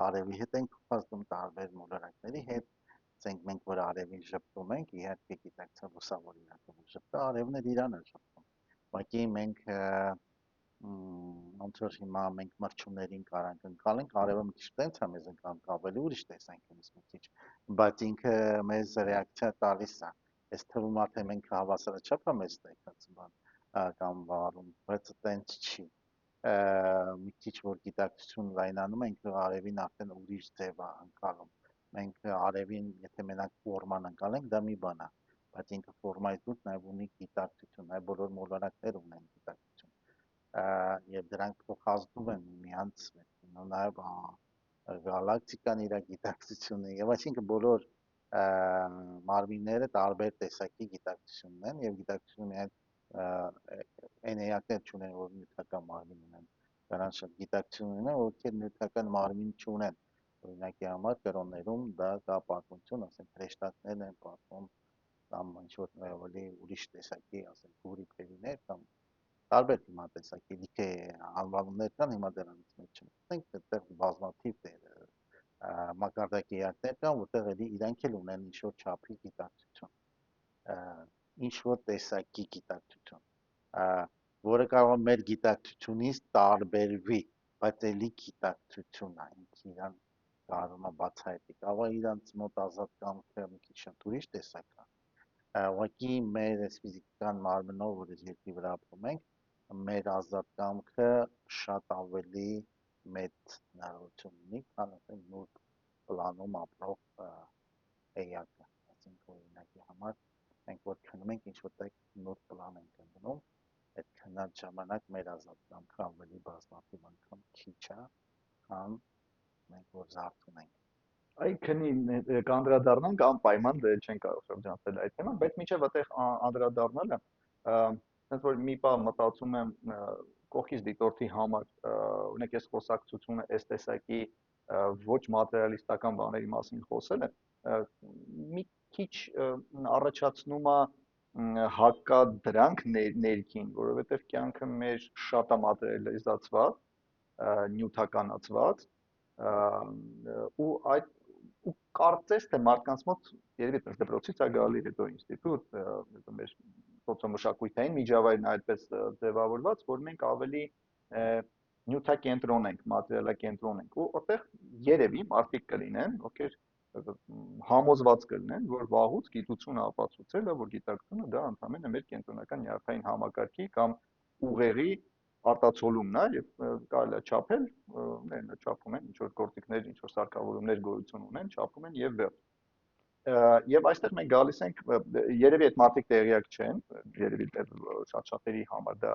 արևի հետ ենք փոխազդում տարբեր մոլորակների հետ, ասենք մենք որ արևին շփվում ենք, իհարկե գիտակցության լուսավոր իրականում շփվա, արևն էլ իրան է շփվում։ Ուղղակի մենք ոնց որ հիմա մենք մրջումներին կարանք ընկալենք, արևը մի քիչ տենց է մեզ ընկալենք, ավելի ուրիշ տեսանկյունից մի քիչ, բայց ինքը մեզ ռեակցիա տալիս է։ Այս թվում է թե մենք հավասարաչափ է մեզ տեկած բան կամ վարում, բայց տենց չի։ Մի քիչ որ գիտակցություն լայնանում ենք, արևին արդեն ուրիշ ձև է ընկալում։ Մենք արևին, եթե մենակ ֆորման ընկալենք, դա մի բան է, բայց ինքը ֆորմայից դուրս նաև ունի գիտակցություն, նաև բոլոր մոլորակները ունեն գիտակցություն եւ դրանք փոխազդում են միմյանց նաև գալակտիկան իր գիտակցությունը եւ այսինքն բոլոր մարմինները տարբեր տեսակի գիտակցություն ունեն եւ գիտակցությունը միայն այն էակներ չունեն որ նյութական մարմին ունեն դրանց շատ գիտակցություն ունեն ովքեր նյութական մարմին չունեն օրինակի համար կրոններում դա կա պատմություն ասենք հրեշտակներն են պատմում կամ ինչ որ ավելի ուրիշ տեսակի ասենք գուրի փերիներ կամ տարբեր հիմա տեսակի լիքը անվանումներ կան հիմա դրանից մեջ չմտնենք այդտեղ բազմաթիվ մակարդակի էակներ կան որտեղ էլի իրանք էլ ունեն ինչ որ չափի գիտակցություն ինչ որ տեսակի գիտակցություն որը կարող է մեր գիտակցությունից տարբերվի բայց էլի գիտակցություն է ինքը իրան կարող է բացահայտի կարող է իրանց մոտ ազատ կամքը մի քիչ շատ ուրիշ տեսակ է ուղղակի մեր այս ֆիզիկական մարմնով որ այս երկրի վրա ապրում ենք մեր ազատ կամքը շատ ավելի մեծ հնարավորություն ունի, քան ասենք նուրբ պլանում ապրող էակը, ասենք օրինակի համար մենք որ քնում ենք ինչ որտեղ նուրբ պլան ենք ընկնում, այդ քնած ժամանակ մեր ազատ կամքը ավելի բազմաթիվ անգամ քիչ է, քան մենք որ զարթում ենք։ Այ քնի կանդրադառնանք անպայման դե չեն կարող շրջանցել այդ թեման, բայց միջև այդտեղ անդրադառնալը ասես որ մի բան մտածում եմ կողքից դիտորդի համար օրինակ այս խոսակցությունը այս տեսակի ոչ մատերիալիստական բաների մասին խոսելը մի քիչ առաջացնում է հակադրանք ներքին, որովհետև կյանքը մեր շատ է մատերիալիզացված, նյութականացված ու այդ ու կարծես թե մարդկանց մոտ երևի թե դպրոցից է գալի հետո ինստիտուտ հետո մեր սոցիոմշակութային միջավայրն այդպես ձևավորված որ մենք ավելի նյութակենտրոն ենք մատերիալակենտրոն ենք ու այդտեղ երևի մարդիկ կլինեն ովքեր համոզված կլինեն որ վաղուց գիտությունը ապացուցել է որ գիտակցությունը դա ընդհանրապես մեր կենտրոնական նյարդային համակարգի կամ ուղեղի արտացոլումն է եւ կարելի է չափել, ներնա չափում են, ինչ որ գործիքներ, ինչ որ սարքավորումներ գոյություն ունեն, չափում են եւ վերջ։ Եվ այստեղ մենք գալիս ենք երևի այդ մարդիկ տեղյակ չեն, երևի շատ շատերի համար դա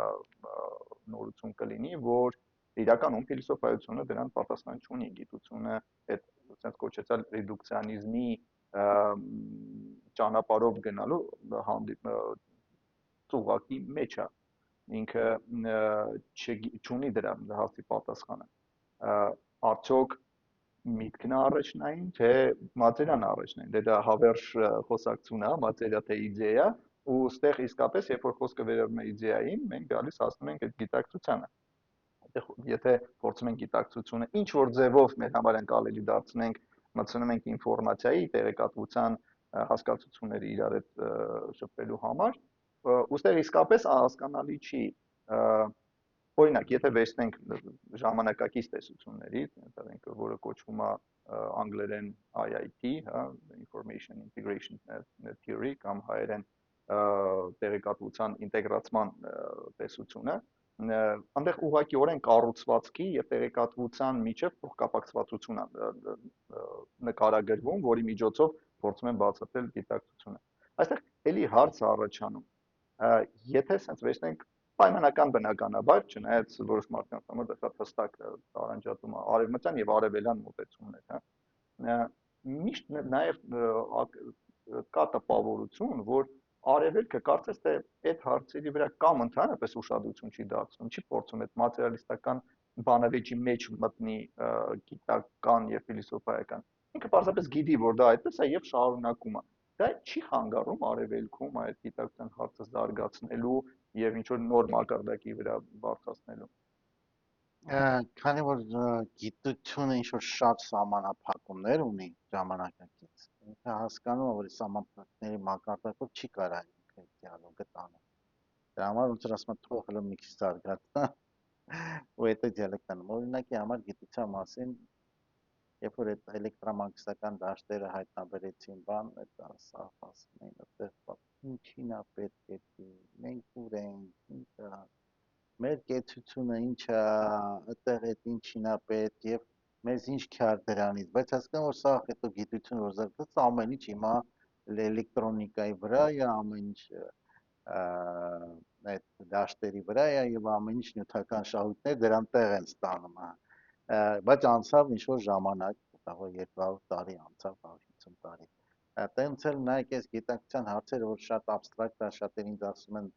նորություն կլինի, որ իրականում փիլիսոփայությունը դրան պատասխան չունի, գիտությունը այդ sense կոչեցալ ռեդուկցիոնիզմի ճանապարհով գնալու ծուղակի մեջ է ինքը չունի դրա հարցի պատասխանը արդյոք միտքն է առաջնային թե մատերիան առաջնային դե դա հավերժ խոսակցություն է մատերիա թե իդեա ու ստեղ իսկապես երբ որ խոսքը վերաբերում է իդեային մենք գալիս հասնում ենք այդ գիտակցությանը եթե փորձում ենք գիտակցությունը ինչ որ ձևով մեր համար անցալելի դարձնենք մտցնում ենք ինֆորմացիայի տեղեկատվության հասկացությունները իրար հետ շփվելու համար ուստեղ իսկապես հասկանալի չի օրինակ եթե վերցնենք ժամանակակից տեսություններից ենթադրենք որը կոչվում է անգլերեն IIT հա information integration theory կամ հայերեն տեղեկատվության ինտեգրացման տեսությունը այնտեղ ուղղակիորեն կառուցվածքի եւ տեղեկատվության միջև փոխկապակցվածություն է նկարագրվում որի միջոցով փորձում են բացատրել գիտակցությունը այստեղ էլի հարց է առաջանում եթե sense վերցնենք պայմանական բնականաբար, չնայած որոշ մարդկանց համար դա շատ հստակ տարանջատում է արևմտյան եւ արևելյան մոտեցումներ, հա։ Միշտ նաեւ կա տպավորություն, որ արևելքը կարծես թե այդ հարցերի վրա կամ ընդհանրապես ուշադրություն չի դարձնում, չի փորձում այդ մատերիալիստական բանավեճի մեջ մտնի գիտական եւ փիլիսոփայական։ Ինքը պարզապես գիտի, որ դա այդպես է եւ շարունակում է։ Դա չի խանգարում արևելքում այդ գիտակցության հարցը զարգացնելու եւ ինչ որ նոր մակարդակի վրա բարձրացնելու։ Քանի որ գիտությունը ինչ որ շատ սահմանափակումներ ունի ժամանակակից, ինքը հասկանում է, որ այս սահմանափակումների մակարդակով չի կարող ինքը դիալոգը տանել։ Դրա համար ոնց որ ասում եմ, թող հələ մի քիչ զարգացնա, ու այդ դիալեկտան օրինակի համար գիտության մասին երբ որ այդ էլեկտրամագնիսական դաշտերը հայտնաբերեցին բան այդ ասում էին այդտեղ ինչին է պետք է մենք ուր ենք ինչա մեր կեցությունը ինչա այդտեղ այդ ինչին է պետք եւ մեզ ինչ քյար դրանից բայց հասկանում որ սա հետո գիտություն որ զարգաց ամեն ինչ հիմա էլեկտրոնիկայի վրա է ամեն ինչ այդ դաշտերի վրա է եւ ամեն ինչ նյութական շահույթներ դրան տեղ են ստանում բայց անցավ ինչ որ ժամանակ, դա 200 տարի անցավ, 150 տարի։ Տենց էլ նայեք այս գիտակցության հարցերը, որ շատ абստրակտ է, շատերին ինձ ասում են,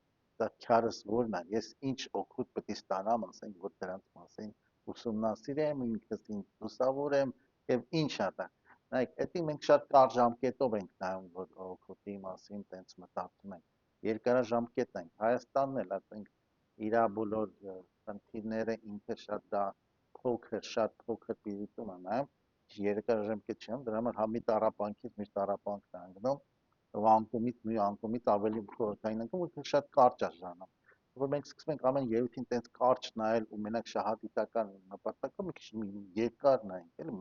դա քյարս որն է, ես ինչ օգուտ պետք է ստանամ, ասենք, որ դրանց մասին ուսումնասիրեմ, ինքս ինձ լուսավորեմ եւ ինչ է դա։ Նայեք, դա մենք շատ կարճ ժամկետով ենք նայում, որ օգուտի մասին տենց մտածում ենք։ Երկարաժամկետ ենք, Հայաստանն էլ, ասենք, իր բոլոր խնդիրները ինքը շատ դա շատ փոքր պիրություն է նայում, երկարաժամկետ չեմ, դրա համար հա մի տառապանքից մյուս տառապանքն է անգնում, ու անկումից մի անկումից ավելի խորհրդային անգում, ու շատ կարճ է ժամանակ։ Որ մենք սկսում ենք ամեն երևույթին տենց կարճ նայել ու մենակ շահադիտական նպատակով մի քիչ երկար նայենք, էլի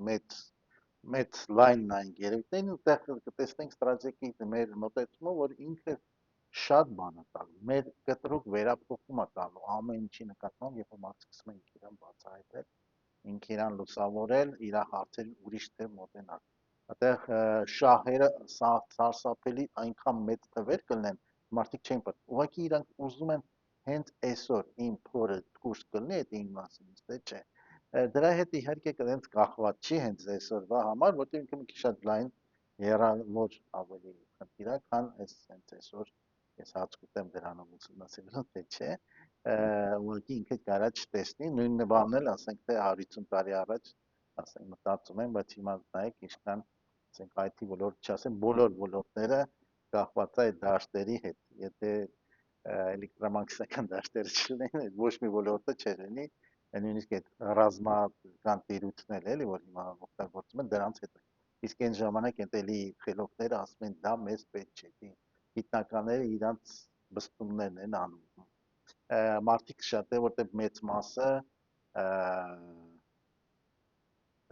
մեծ լայն նայենք երևույթներին ու տեղ կտեսնենք ստրատեգիկ մեր մոտեցումը, որ ինքը շատ բան է տալու, մեր կտրուկ վերափոխում է տալու ամեն ինչի նկատմամբ, երբ որ մարդիկ սկսում են իրան բացահայտել ինքը իրան լուսավորել, իր հարցերին ուրիշ թեմ մոտենալ։ Այդտեղ շահերը սարսափելի այնքան մեծ թվեր կլինեն, մարդիկ չեն պատկերացնում։ Ուղղակի իրանք ուզում են հենց այսօր իմ փորը կուրս կլինի, այդ իմ մասին, դե չէ։ Դրա հետ իհարկե կդենց կախված չի հենց այսօրվա համար, որտեղ ինքը մի քիչ շատ լայն երևոր ավելի խնդիր է, քան այս հենց այսօր ես հաց կուտեմ դրանով ուսումնասիրել, թե չէ ուղղակի ինքը կարա չտեսնի, նույն բանն էլ ասենք թե 150 տարի առաջ ասենք մտածում են, բայց հիմա նայեք ինչքան ասենք IT ոլորտ չասեմ, բոլոր ոլորտները կախված է այդ դաշտերի հետ։ Եթե էլեկտրամագնիսական դաշտերը չլինեն, ոչ մի ոլորտը չլինի, նույնիսկ այդ ռազմական տիրույթներ էլի, որ հիմա օգտագործում են դրանց հետ։ Իսկ այն ժամանակ այդ էլի խելոքները ասում են դա մեզ պետք չէ։ Գիտնականները իրանց բստումներն են անում մարդիկ շատ է, որտեղ մեծ մասը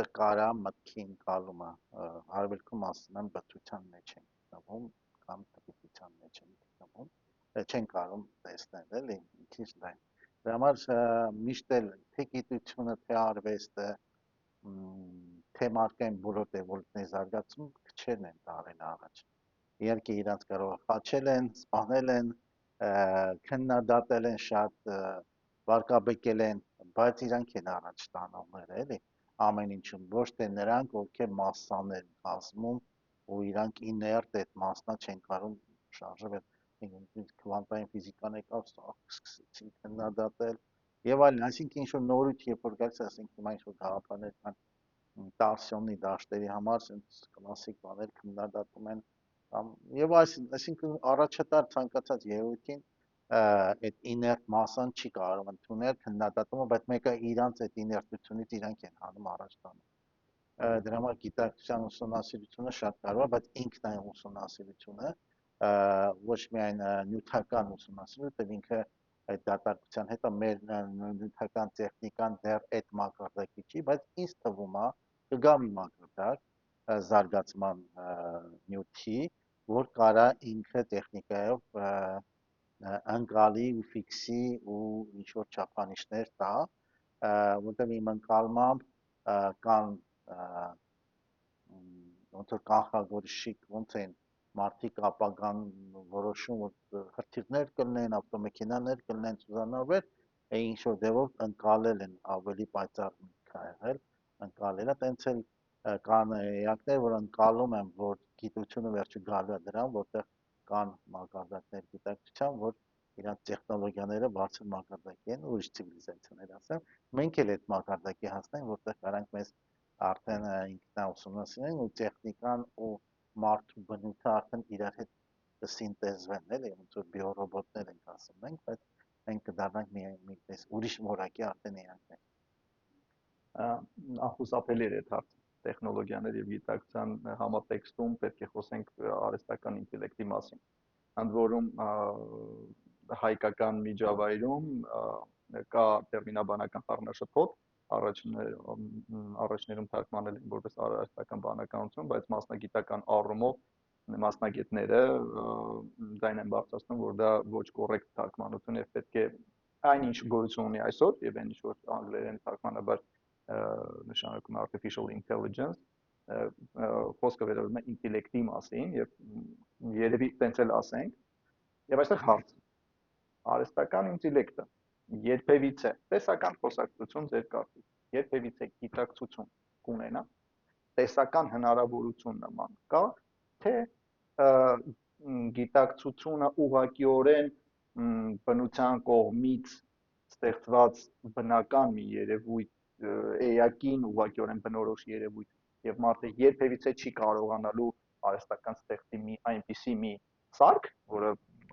տկարա մտքի ընկալումը արևելքում ասում են բթության մեջ են գտնվում կամ տպիտության մեջ են գտնվում չեն կարող տեսնել էլի քիչ լայն դրա համար միշտ էլ թե գիտությունը թե արվեստը թե մարդկային բոլոր դեվոլուպների զարգացում քչերն են տարել առաջ իհարկե իրանց կարող խաչել են, սպանել են, քննադատել են շատ, վարկաբեկել են, բայց իրանք են առաջ տանողները, էլի, ամեն ինչում, ոչ թե նրանք, ովքեր մասսաներ կազմում ու իրանք իներտ այդ մասնա չեն կարող շարժվել, քվանտային ֆիզիկան եկավ, սկսեցին քննադատել եւ այլն, այսինքն ինչ որ նորույթ, երբ որ գալիս, ասենք հիմա ինչ որ գաղափարներ կան տարսիոնի դաշտերի համար, ասենք կլասիկ բաներ քննադատում են եւ այսինքն առաջատար ցանկացած երևույթին այդ իներտ մասան չի կարող ընդունել քննադատումը, բայց մեկը իրանց այդ իներտությունից իրանք են հանում առաջ տանում։ Դրա համար գիտակցության ուսումնասիրությունը շատ կարևոր է, բայց ինքնային ուսումնասիրությունը ոչ միայն նյութական ուսումնասիրություն, որտեղ ինքը այդ դատարկության հետ մեր նյութական տեխնիկան դեռ այդ մակարդակի չի, բայց ինձ թվում է կգա մի մակարդակ զարգացման նյութի, որ կարա ինքը տեխնիկայով ընկալի ու ֆիքսի ու ինչ որ չափանիշներ տա, որտեղ իմ ընկալմամբ կան ոնց որ կանխագորշիկ ոնց են մարդիկ ապագան որոշում որ հրթիռներ կլինեն, ավտոմեքենաներ կլինեն սուզանավեր, ինչ որ դեպով ընկալել են ավելի պայծառ եղել, ընկալել է, տենց էլ կան էակներ, որ ընկալում են, որ գիտությունը վերջը գալու է դրան, որտեղ կան մակարդակներ գիտակցության, որ իրանց տեխնոլոգիաները բարձր մակարդակի են, ուրիշ ցիվիլիզացիաներ ասեմ, մենք էլ այդ մակարդակի հասնենք, որտեղ կարանք մեզ արդեն ինքնաուսումնասիրեն ու տեխնիկան ու մարդու բնույթը արդեն իրար հետ կսինտեզվեն, էլի, ոնց որ բիոռոբոտներ ենք ասում մենք, բայց մենք կդառնանք մի ուրիշ որակի արդեն իրանք են։ Անխուսափելի է այդ հարցը տեխնոլոգիաներ եւ գիտակցության համատեքստում պետք է խոսենք արհեստական ինտելեկտի մասին։ Ընդ որում հայկական միջավայրում կա տերմինաբանական խառնաշփոթ, առաջներում թարգմանել են որպես արհեստական բանականություն, բայց մասնագիտական առումով մասնագետները ձայն են բարձրացնում, որ դա ոչ կոռեկտ թարգմանություն է, պետք է այնինչ գոյություն ունի այսօր եւ այն ինչ որ անգլերեն թարգմանաբար նշանակում է artificial intelligence, խոսքը վերաբերում է ինտելեկտի մասին եւ երևի տենց էլ ասենք, եւ այստեղ հարց արհեստական ինտելեկտը երբևիցե տեսական խոսակցություն ձեր կարծիք երբևիցե գիտակցություն կունենա տեսական հնարավորություն նման կա թե գիտակցությունը ուղղակիորեն բնության կողմից ստեղծված բնական մի երևույթ էակին ուղղակիորեն բնորոշ երևույթ եւ մարդը երբևիցե չի կարողանալու արհեստական ստեղծի մի այնպիսի մի սարք, որը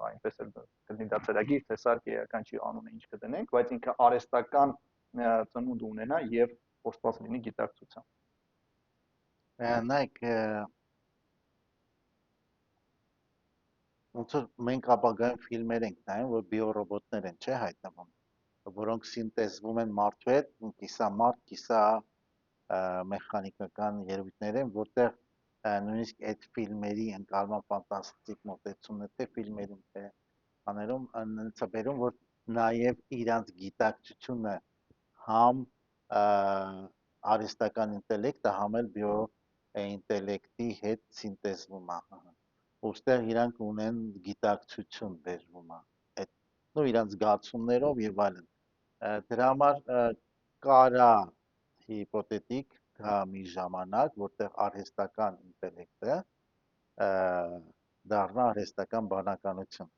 այնպես էլ կլինի դա ծրագիր, թե սարք էական չի անունը ինչ կդնենք, բայց ինքը արհեստական ծնունդ ունենա եւ կոստված լինի գիտակցությամբ։ Նայեք, ոնց որ մենք ապագայում ֆիլմեր ենք նայում, որ բիոռոբոտներ են, չէ, հայտնվում, որոնք սինտեզվում են մարդու հետ, կիսա մարդ, կիսա մեխանիկական երևույթներ են, որտեղ նույնիսկ այդ ֆիլմերի ընկալման ֆանտաստիկ մոտեցումն է, թե ֆիլմերում, թե աներում անցա բերում, որ նաև իրանց գիտակցությունը համ արհեստական ինտելեկտը, համ էլ բիոինտելեկտի հետ սինտեզվում է։ Ոստեղ իրանք ունեն գիտակցություն բերվում է, այդ իրանց զգացումներով եւ այլն։ Դրա համար կարա հիպոթետիկ կա մի ժամանակ, որտեղ արհեստական ինտելեկտը դառնա արհեստական բանականություն։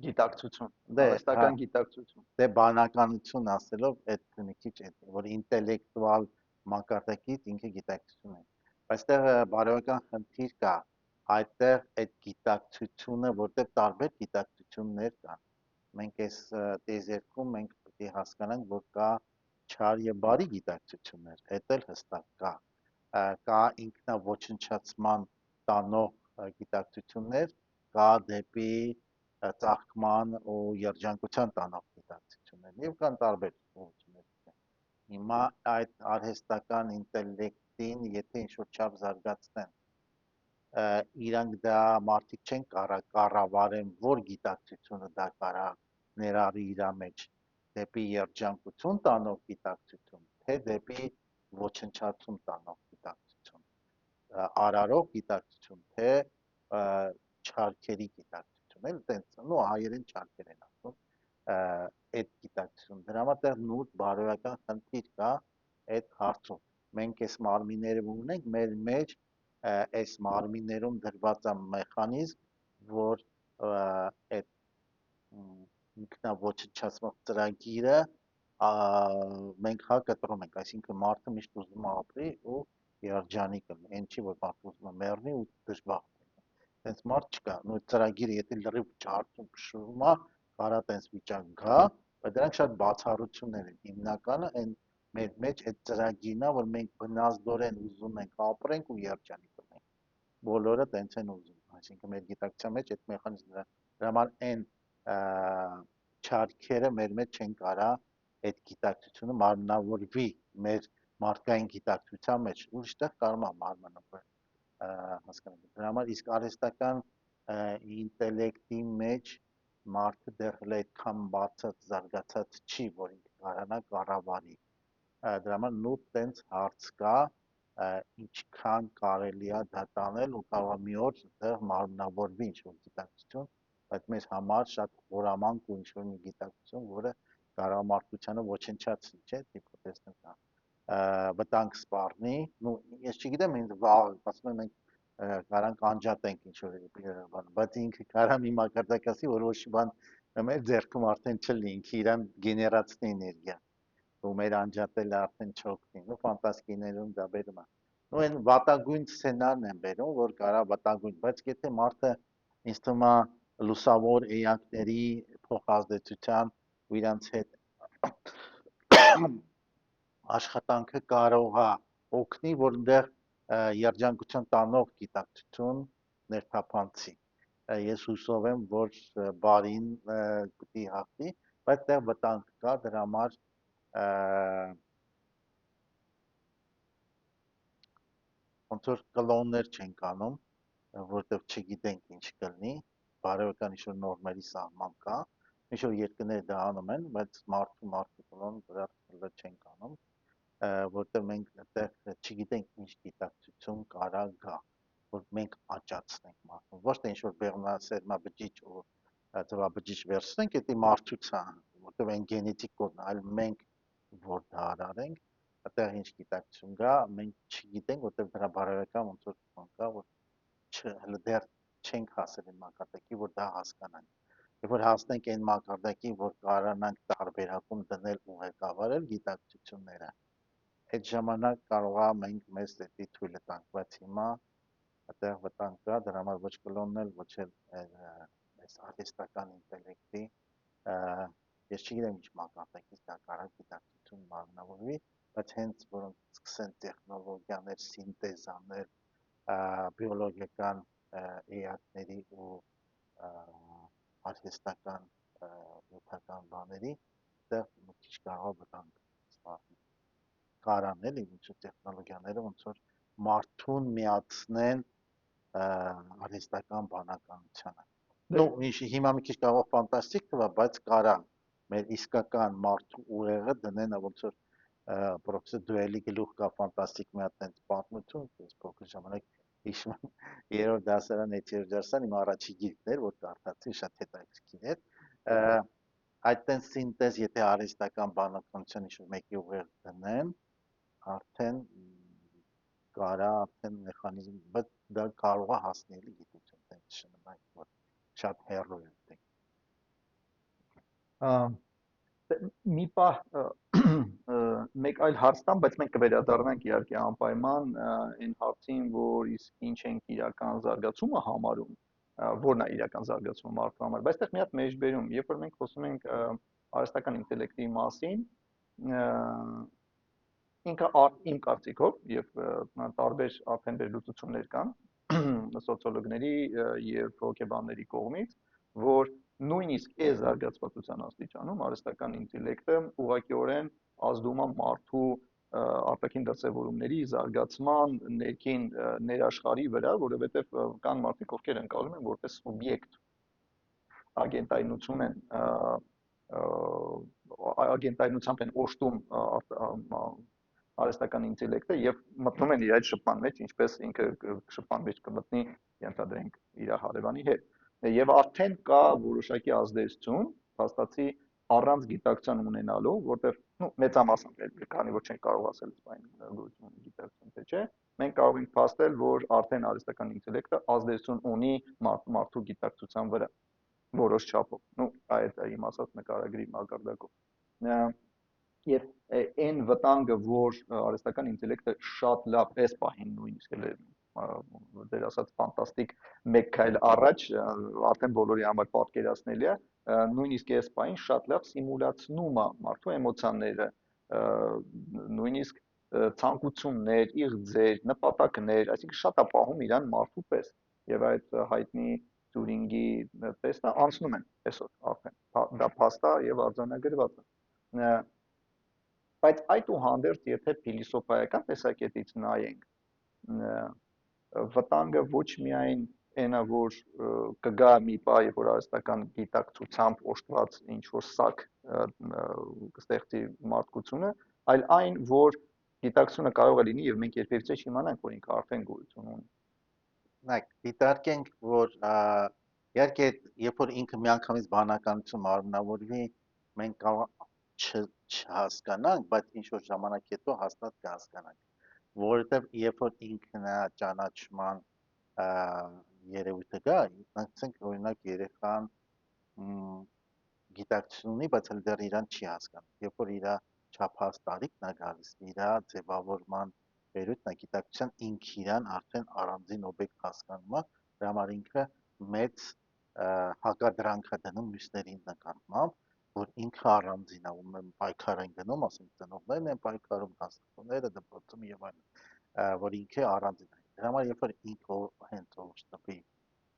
Գիտակցություն, Դե արհեստական գիտակցություն։ դե բանականություն ասելով այդ մի քիչ այդ որ ինտելեկտուալ մակարդակից ինքը գիտակցություն է։ Այստեղ բարոյական խնդիր կա, այդտեղ այդ գիտակցությունը, որտեղ տարբեր գիտակցություններ կան։ Մենք այս տեզերքում մենք պետք է հասկանանք, որ կա չար եւ բարի գիտակցություններ, դա էլ հստակ կա։ Կա ինքնաոչնչացման տանող գիտակցություններ, կա դեպի ծաղկման ու երջանկության տանող գիտակցություններ եւ կան տարբեր ուղղություններ։ Հիմա այդ արհեստական ինտելեկտին, եթե ինչ-որ չափ զարգացնեն, իրանք դա մարդիկ չեն կառավարեն, որ գիտակցությունը դա կարա ներառի իր մեջ դեպի երջանկություն տանող գիտակցություն, թե դեպի ոչնչացում տանող գիտակցություն, արարող գիտակցություն, թե չարքերի գիտակցություն, էլ տենց, նո հայերեն չարքեր են ասում, այդ գիտակցություն։ Դրա համար նույն բարոյական խնդիր կա այդ հարցում։ Մենք այս մարմինները ունենք, մեր մեջ այս մարմիններում դրված է մեխանիզմ, որ այդ ինքնաոչնչացման ծրագիրը մենք հա կտրում ենք, այսինքն մարդը միշտ ուզում է ապրի ու երջանիկ լինի, այն չի որ մարդը ուզում է մեռնի ու դժբախտ լինի։ Տենց մարդ չկա, նույն ծրագիրը եթե լրիվ ջարդում փշրում է, կարա տենց վիճակ գա, բայց դրանք շատ բացառություններ են։ Հիմնականը այն մեր մեջ այդ ծրագիրն է, որ մենք բնազդորեն ուզում ենք ապրենք ու երջանիկ լինենք։ Բոլորը տենց են ուզում, այսինքն մեր գիտակցության մեջ այդ մեխանիզմը դրա համար այն չարքերը մեր մեջ չեն կարա այդ գիտակցությունը մարմնավորվի մեր մարդկային գիտակցության մեջ, ուրիշտեղ կարող է մարմնավորվել, հասկանալի։ Դրա համար իսկ արհեստական ինտելեկտի մեջ մարդը դեռ այդքան բարձր զարգացած չի, որ ինքը կարողանա կառավարի։ Դրա համար նույն տենց հարց կա, ինչքան կարելի է դա տանել ու կարող է մի օր դեռ մարմնավորվի ինչ-որ գիտակցություն, բայց մեր համար շատ խորամանկ ու ինչ-որ մի գիտակցություն, որը կարող է մարդկությանը ոչնչացնի, չէ՞, հիպոթեզն կա։ Վտանգ սպառնի, նու ես չգիտեմ, ինձ վաղ ասում եմ մենք կարանք անջատենք ինչ-որ բան, բայց ինքը կարա մի մակարդակ ասի, որ ոչ բան մեր ձեռքում արդեն չլինի, ինքը իրան գեներացնի էներգիա, ու մեր անջատելը արդեն չօգնի, ու ֆանտաստիկներում դա բերում է։ Ու այն վատագույն սցենարն են բերում, որ կարա վատագույն, բայց եթե մարդը ինձ թվում է լուսավոր էակների փոխազդեցության ու իրանց հետ աշխատանքը կարող է օգնի, որ այնտեղ երջանկության տանող գիտակցություն ներթափանցի։ Ես հուսով եմ, որ բարին պիտի հաղթի, բայց դեռ վտանգ կա դրա համար ոնց որ կլոններ չենք անում, որտեղ չգիտենք ինչ կլինի, բարոյական ինչ-որ նորմերի սահման կա, ինչ-որ երկրներ դա անում են, բայց մարդու կլոն դրա չենք անում, որտեղ մենք այդտեղ չգիտենք ինչ գիտակցություն կարա գա, որ մենք աճացնենք մարդուն, ոչ թե ինչ-որ բեղմնասերմա բջիջ ու ծվաբջիջ վերցնենք, դա մարդուց է, որտեղ այն գենետիկ կոդն է, այլ մենք որ դա արարենք, այդտեղ ինչ գիտակցություն կա, մենք չգիտենք, որտեղ դրա բարոյական ոնց որ բան կա, որ հələ դեռ չենք հասել այն մակարդակի, որ դա հասկանանք։ Երբ որ հասնենք այն մակարդակին, որ կարողանանք տարբերակում դնել ու ղեկավարել գիտակցությունները, այդ ժամանակ կարող է մենք մեզ դա թույլ տանք, բայց հիմա այդտեղ վտանգ կա, դրա համար ոչ կլոննել, ոչ էլ այս արհեստական ինտելեկտի, ես չգիտեմ ինչ մակարդակից դա կարող գիտակցություն մարմնավորվի, բայց հենց որոնք սկսեն տեխնոլոգիաներ, սինտեզաներ, բիոլոգիական էակների ու արհեստական նյութական բաների, այդտեղ մի քիչ կարող վտանգ սպառնի։ Կարան էլի ինչ տեխնոլոգիաները ոնց որ մարդուն միացնեն արհեստական բանականությանը։ Ну, հիմա մի քիչ կարող ֆանտաստիկ թվա, բայց կարա մեր իսկական մարդու ուղեղը դնեն ոնց որ պրոֆեսոր Դուելի գլուխ կա ֆանտաստիկ մի հատ այնց պատմություն, ես փոքր ժամանակ հիշում եմ երրորդ դասարան, եթերորդ դասարան իմ առաջի գիրքն էր, որ կարդացի, շատ հետաքրքիր էր։ Այդ տենց սինտեզ, եթե արհեստական բանականության ինչ-որ մեկի ուղեղ դնեն, արդեն կարա արդեն մեխանիզմ, բայց դա կարող է հասնելի գիտություն, տենց շնորհիվ, որ շատ հեռու է դե։ Մի պահ մեկ այլ հարց տամ, բայց մենք կվերադառնանք իհարկե անպայման այն հարցին, որ իսկ ինչ ենք իրական զարգացումը համարում, որն է իրական զարգացումը մարդու համար, բայց այդտեղ մի հատ մեջբերում, երբ որ մենք խոսում ենք արհեստական ինտելեկտի մասին, ինքը իմ կարծիքով եւ տարբեր արդեն վերլուծություններ կան սոցիոլոգների եւ հոգեբանների կողմից, որ նույնիսկ այս զարգացվածության աստիճանում արհեստական ինտելեկտը ուղղակիորեն ազդում է մարդու արտաքին դրսևորումների զարգացման ներքին ներաշխարհի վրա, որովհետեւ կան մարդիկ, ովքեր ընկալում են որպես սուբյեկտ ագենտայնություն են ագենտայնությամբ են օժտում արհեստական ինտելեկտը եւ մտնում են իր այդ շփման մեջ, ինչպես ինքը շփման մեջ կմտնի, ենթադրենք, իր հարևանի հետ։ Եվ արդեն կա որոշակի ազդեցություն, փաստացի առանց գիտակցության ունենալու, որտեղ մեծամասամբ քանի որ չենք կարող ասել սպայն գույություն գիտակցություն թե չէ, մենք կարող ենք փաստել, որ արդեն արհեստական ինտելեկտը ազդեցություն ունի մարդու գիտակցության վրա որոշ չափով։ Այդ իմ ասած նկարագրի մակարդակով։ Եվ այն վտանգը, որ արհեստական ինտելեկտը շատ լավ էս պահին նույնիսկ դեր ասած ֆանտաստիկ մեկ քայլ առաջ արդեն բոլորի համար պատկերացնելի է, նույնիսկ էս պահին շատ լավ սիմուլացնում է մարդու էմոցիաները, նույնիսկ ցանկություններ, իղձեր, նպատակներ, այսինքն շատ է պահում իրան մարդու պես։ Եվ այդ հայտնի Տյուրինգի տեստը անցնում են այսօր արդեն։ Դա փաստ է եւ արձանագրված է։ Բայց այդուհանդերձ, եթե փիլիսոփայական տեսակետից նայենք, վտանգը ոչ միայն այնա, որ կգա մի պահ, երբ որ արհեստական գիտակցությամբ օժտված ինչ որ սակ կստեղծի մարդկությունը, այլ այն, որ գիտակցությունը կարող է լինի եւ մենք երբևիցե չիմանանք, որ ինքը արդեն գոյություն ունի։ Նայեք, դիտարկենք, որ իհարկե, երբ որ ինքը միանգամից բանականություն մարմնավորվի, մենք կարող չհասկանանք, բայց ինչ որ ժամանակ հետո հաստատ կհասկանանք, որովհետև երբ որ ինքնաճանաչման երևույթը գա, ասենք օրինակ երեխան գիտակցություն ունի, բայց հələ դեռ իրան չի հասկանում, երբ որ իր չափահաս տարիքն է գալիս, իր ձևավորման վերույթն է գիտակցության ինքը իրան արդեն առանձին օբյեկտ հասկանում է, դրա համար ինքը մեծ հակադրանք է դնում մյուսներին նկատմամբ, որ ինքը առանձին է, ում պայքար են գնում, ասենք ծնողներն են պայքարում, դասախոսները, դպրոցում եւ այլն, որ ինքը առանձին է։ Դրա համար երբ որ ինքը հենց օժտվի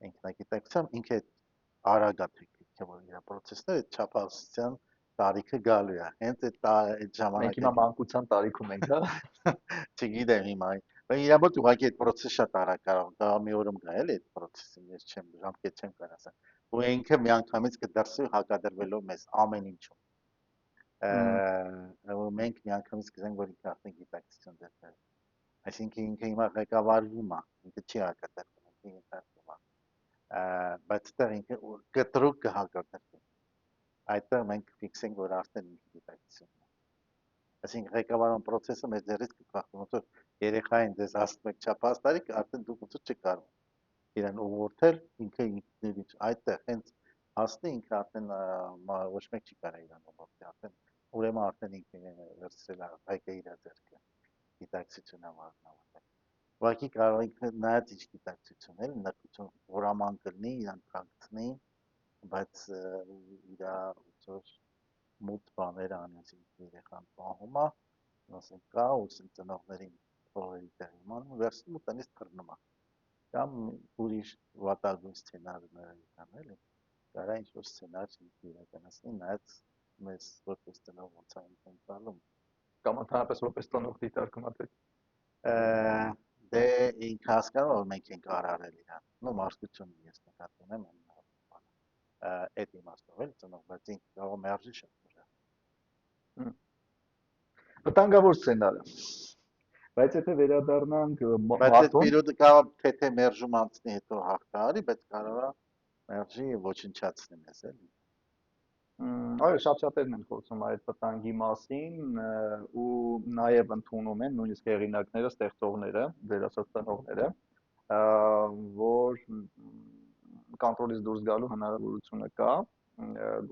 ինքնագիտակցությամբ, ինքը արագ է թեքվի, որ իր process-ները չափահասության տարիքը գալու է։ Հենց այդ Մենք ժամանակը հիմա մանկության տարիքում ենք, հա։ չգիտեմ հիմա։ Բայց իրա մոտ ուղղակի այդ process շատ արագ կարող մի օրում գա էլի այդ process-ը, ես չեմ ժամկետ չեմ կարող ասել։ Ու ինքը միանգամից կդրսի հակադրվելով մեզ ամեն ինչում։ Մ, Ու մենք միանգամից կզենք, որ ինքը արդեն գիտակցություն դեռ։ Այսինքն ինքը հիմա ղեկավարվում է, ինքը չի հակադրվում, ինքը ենթարկվում է։ Բայց դա ինքը կտրուկ կհակադրվի։ Այդտեղ մենք ֆիքսենք, որ արդեն ինքը գիտակցություն է։ Այսինքն ղեկավարման process-ը մեր ձեռից կփախչի, ոնց որ երեխային դες ասում եք չափած տարիք, արդեն դուք ոնց որ չեք կարող իրեն ուղղորդել, ինքը ինքնուրույն այդտեղ հենց հասնի ինքը արդեն ոչ մեկ չի կարող իրեն ուղղորդի, արդեն ուրեմն արդեն ինքը վերցրել է հայկը իր ձեռքը գիտակցությունը մարտնավորել։ Ուղղակի կարող ինքը նայած ինչ գիտակցություն էլ նկատություն որաման կլինի, իրան կանգնի, բայց իր ոնց որ մութ բաները անեցին երեխան պահում է, ասենք կա ու ծնողներին փողերի տեղ իմանում վերցնում ու տնից թռնում է կամ ուրիշ վատագույն սցենարներ կան էլի կարա ինչ որ սցենար իրականացնի նայած մեզ որպես ծնող ոնց է ընկալում Կամ ընդհանրապես որպես տոնող դիտարկում ատեք։ դե ինք հասկանում որ մենք ենք արարել իրան նո մարդկությունը ես նկատում եմ այդ իմաստով էլ ծնող բայց ինքը կարող է մերժի շատ ուժեղ Վտանգավոր սցենարը։ Բայց եթե վերադառնանք բայց այդ մարդուն, պիրոդը կարող թե մերժում անցնի հետո հաղթահարի բայց կարող է մերժի ոչնչացնի մեզ էլի այո, շատ-շատերն են խոսում այդ վտանգի մասին ու նաև ընդունում են նույնիսկ հեղինակները, ստեղծողները, դեր ասած ծնողները, որ կոնտրոլից դուրս գալու հնարավորությունը կա,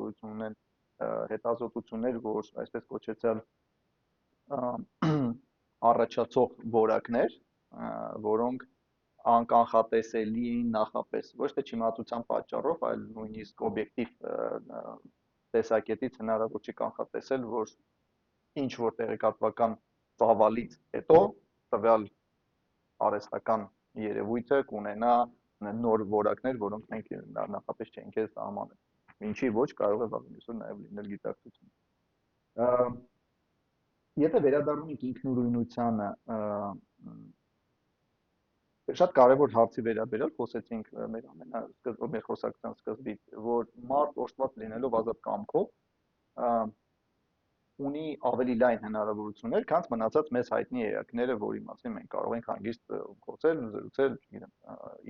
գոյություն ունեն հետազոտություններ, որ այսպես կոչեցյալ առաջացող որակներ, որոնք անկանխատեսելի էին նախապես, ոչ թե չիմացության պատճառով, այլ նույնիսկ օբյեկտիվ տեսակետից հնարավոր չի կանխատեսել, որ ինչ որ տեղեկատվական ծավալից հետո տվյալ արհեստական երևույթը կունենա նոր որակներ, որոնք մենք նախապես չենք սահմանել։ Ինչի ոչ կարող է վաղ այսօր նաև լինել գիտակցություն։ Եթե վերադառնում ենք ինքնուրույնությանը, շատ կարևոր հարցի վերաբերյալ խոսեցինք մեր խոսակցության սկզբից, որ մարդ օժտված լինելով ազատ կամքով ունի ավելի լայն հնարավորություններ, քան մնացած մեզ հայտնի էակները, որի մասին մենք կարող ենք հանգիստ խոսել, զրուցել, չգիտեմ,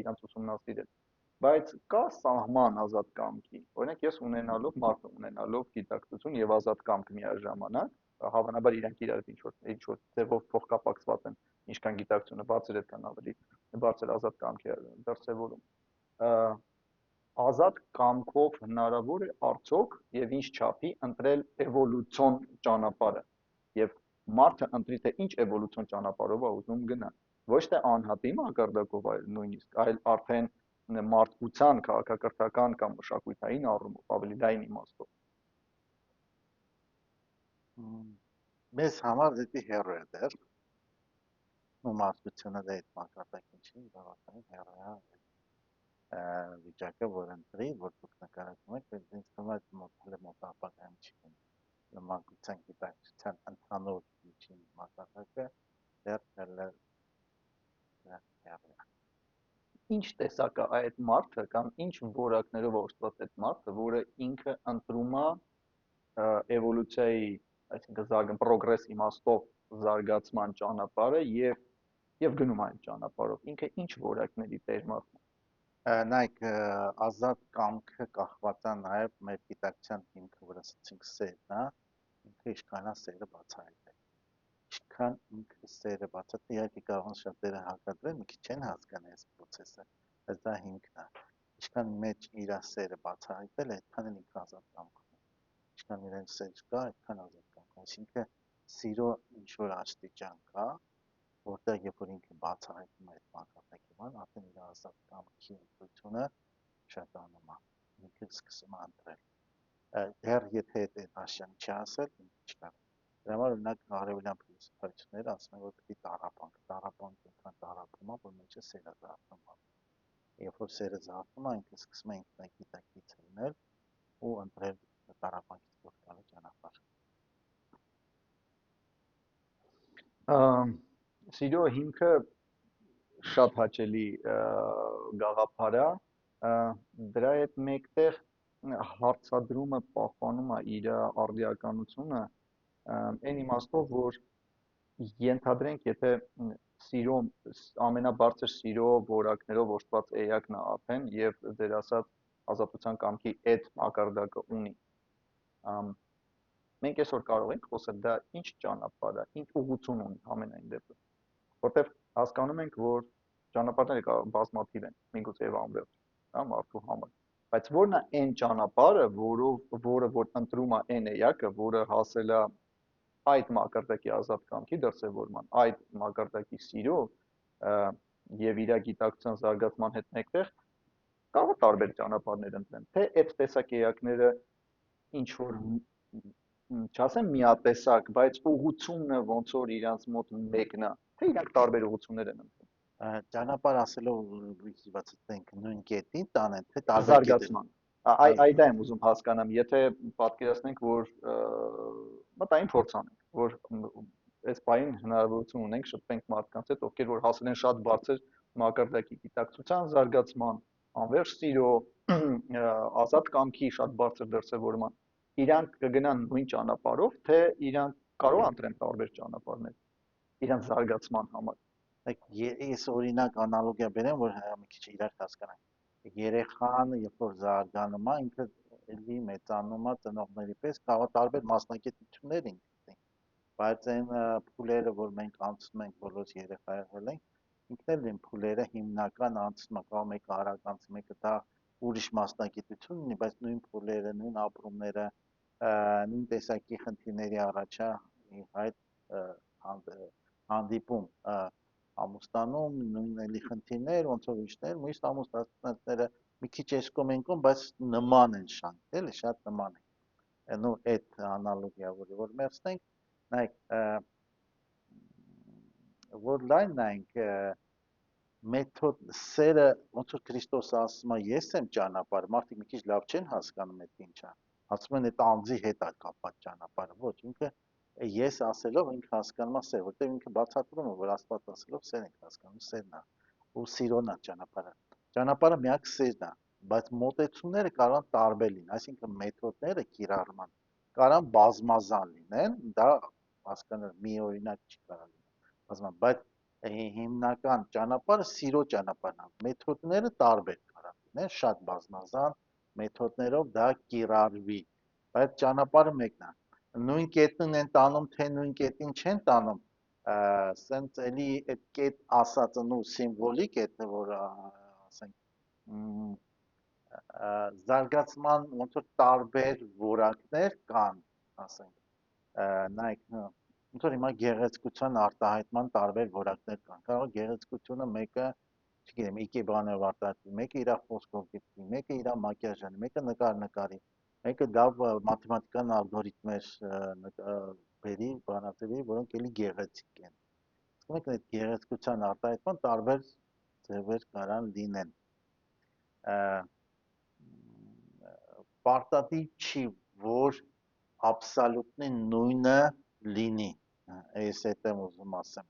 իրանց ուսումնասիրել։ Բայց կա սահման ազատ կամքի։ Օրինակ ես ունենալով մարդը ունենալով գիտակցություն եւ ազատ կամք միաժամանակ, հավանաբար իրանք իրար ինչ որ ձևով փոխկապակցված են, ինչքան գիտակցությունը բարձր է, այդքան ավելի բարձր ազատ կամքի դրսևորում։ Ազատ կամքով հնարավոր է արդյոք եւ ինչ չափի ընտրել էվոլյուցիոն ճանապարհը եւ մարդը ընտրի թե ինչ էվոլյուցիոն ճանապարհով է ուզում գնալ ոչ թե անհատի մակարդակով այլ նույնիսկ այլ արդեն մարդկության քաղաքակրթական կամ մշակութային առումով ավելի լայն իմաստով մեզ համար դա հեռու է դեռ ու մարդկությունը դա այդ մակարդակին չի բավականին հեռու է վիճակը, որ ընտրի, որ դուք նկարագրում եք, բայց ինձ թվում է մոտ ապագայում չի լինի։ Մանկության գիտակցության ընդհանուր միջին մակարդակը դեռ հեռու է։ ինչ տեսակ է այդ մարդը կամ ինչ որակներով օժտված այդ մարդը, որը ինքը ընտրում է էվոլյուցիայի, այսինքն պրոգրես իմաստով զարգացման ճանապարհը եւ գնում այդ ճանապարհով։ Ինքը ինչ որակների տեր մարդն է։ Նայեք, ազատ կամքը կախված է նաև մեր գիտակցության հիմքը, որ ասացինք սերն է, ինքը ինչքան է սերը բացահայտել։ Ինչքան ինքը սերը բացահայտել, իհարկե կարող են շատերը հակադրել, մի քիչ չեն հասկանում այս process-ը, բայց դա հիմքն է։ Ինչքան մեջ իր սերը բացահայտել, այդքան էլ ինքը ազատ կամք ունի։ Ինչքան իրեն սեր կա, այդքան ազատ կամք։ Այսինքն սիրո ինչ որ աստիճան կա, որտեղ երբ որ ինքը բացահայտում է այդ մակարդակի բան, արդեն իր ազատ կամքի ընտրությունը շատանում է, ինքը սկսում է ընտրել։ Դեռ եթե այդ դաշյան չի ասել, ինքը չկա։ Դրա համար օրինակ արևելյան փիլիսոփայությունները ասում են, որ պետք է տառապանք այնքան տառապում է, որ մեջը սերը զարթնում է։ Երբ որ սերը զարթնում է, ինքը սկսում է ինքնագիտակից լինել ու ընտրել տառապանքից դուրս գալու ճանապարհ։ Սիրո հիմքը շատ հաճելի գաղափար է, դրա հետ մեկտեղ հարցադրումը պահպանում է իր արդիականությունը այն իմաստով, որ ենթադրենք, եթե սիրո ամենաբարձր սիրո որակներով օժտված էակն է արդեն եւ ձեր ասած ազատության կամքի այդ մակարդակը ունի, մենք այսօր կարող ենք խոսել դա ինչ ճանապարհ է, ինչ ուղղություն ունի ամենայն դեպս, որտեղ հասկանում ենք, որ ճանապարհները բազմաթիվ են, միգուցե եւ անվերջ, հա, մարդու համար, բայց որն է այն ճանապարհը, որը որ ընտրում է այն էակը, որը հասել է այդ մակարդակի ազատ կամքի դրսևորման, այդ մակարդակի սիրո եւ իր գիտակցության զարգացման հետ մեկտեղ կարող է տարբեր ճանապարհներ ընտրեն, թե այդ տեսակ էակները ինչ որ չասեմ միատեսակ, բայց ուղղությունը ոնց որ իրանց մոտ մեկն է, թե իրանք տարբեր ուղղություններ են ընտրում։ Ճանապարհ ասելով հիշված ենք նույն կետին տանեն, թե տարբեր կետեր։ Զարգացման։ Այդ եմ ուզում հասկանամ, եթե պատկերացնենք, որ մտային փորձ անենք, որ այս պահին հնարավորություն ունենք շփվենք մարդկանց հետ, ովքեր որ հասել են շատ բարձր մակարդակի գիտակցության զարգացման, անվերջ սիրո, ազատ կամքի շատ բարձր դրսևորման, իրանք կգնան նույն ճանապարհով, թե իրանք կարող են ընտրեն տարբեր ճանապարհներ իրանք զարգացման համար։ Ես օրինակ անալոգիա բերեմ, որ մի քիչ իրար հասկանանք։ Երեխան, երբ որ զարգանում է, ինքը էլի մեծանում է ծնողների պես, կարող է տարբեր մասնագիտություններ ինքնին, բայց այն փուլերը, որ մենք անցնում ենք, բոլոր երեխա եղել ենք, ինքն էլ այն փուլերը հիմնական անցնում է, կարող մեկը արագ անցնում, մեկը դա ուրիշ մասնագիտություն ունի, բայց նույն փուլերը, նույն ապրումները, նույն տեսակի խնդիրների առաջա այդ հանդիպում ամուսնանում նույն էլի խնդիրներ, ոնց որ ուրիշներ, միշտ ամուսնացածները մի քիչ այս կողմ են կողմ, բայց նման են շանք, էլի շատ նման են։ Նու այդ անալոգիա, որ մերցնենք, նայեք, որ լայն նայենք մեթոդ սերը, ոնց որ Քրիստոսը ասում է, ես եմ ճանապարհը, մարդիկ մի քիչ լավ չեն հասկանում այդ ինչա։ Ասում են այդ անձի հետ է կապված ճանապարհը, ոչ, ինքը ես ասելով ինքը հասկանում է սեր, որտեղ ինքը բացատրում է, որ Աստված ասելով սեր ենք հասկանում, սերն է, ու սիրոն է ճանապարհը։ Ճանապարհը միակ սերն է, բայց մոտեցումները կարող են տարբեր լինեն, այսինքն մեթոդները կիրառման կարող են բազմազան լինեն, դա հասկանալ մի օրինակ չի կարող լինել, բազմազան, բայց հիմնական ճանապարհը սիրո ճանապարհն է, մեթոդները տարբեր կարող լինեն, շատ բազմազան մեթոդներով դա կիրառվի, բայց ճանապարհը մեկն է։ Նույն կետն են տանում, թե նույն կետին չեն տանում, սենց էլի այդ կետ ասածը նու սիմվոլիկ է, որ ասենք զարգացման ոնց որ տարբեր որակներ կան, ասենք, նայեք, ոնց որ հիմա գեղեցկության արտահայտման տարբեր որակներ կան։ Կարող է գեղեցկությունը մեկը, չգիտեմ, իքեբանով արտահայտվի, մեկը իր խոսքով գտնի, մեկը իր մակիաժանի, մեկը նկարի, մեկը լավ մաթեմատիկական ալգորիթմեր բերի, բանացի, որոնք էլի գեղեցիկ են։ Ասում այդ գեղեցկության արտահայտման տարբեր ձևեր կարան լինեն։ Պարտադիր չի, որ աբսոլյուտնի նույնը լինի, այս հետ եմ ուզում ասեմ,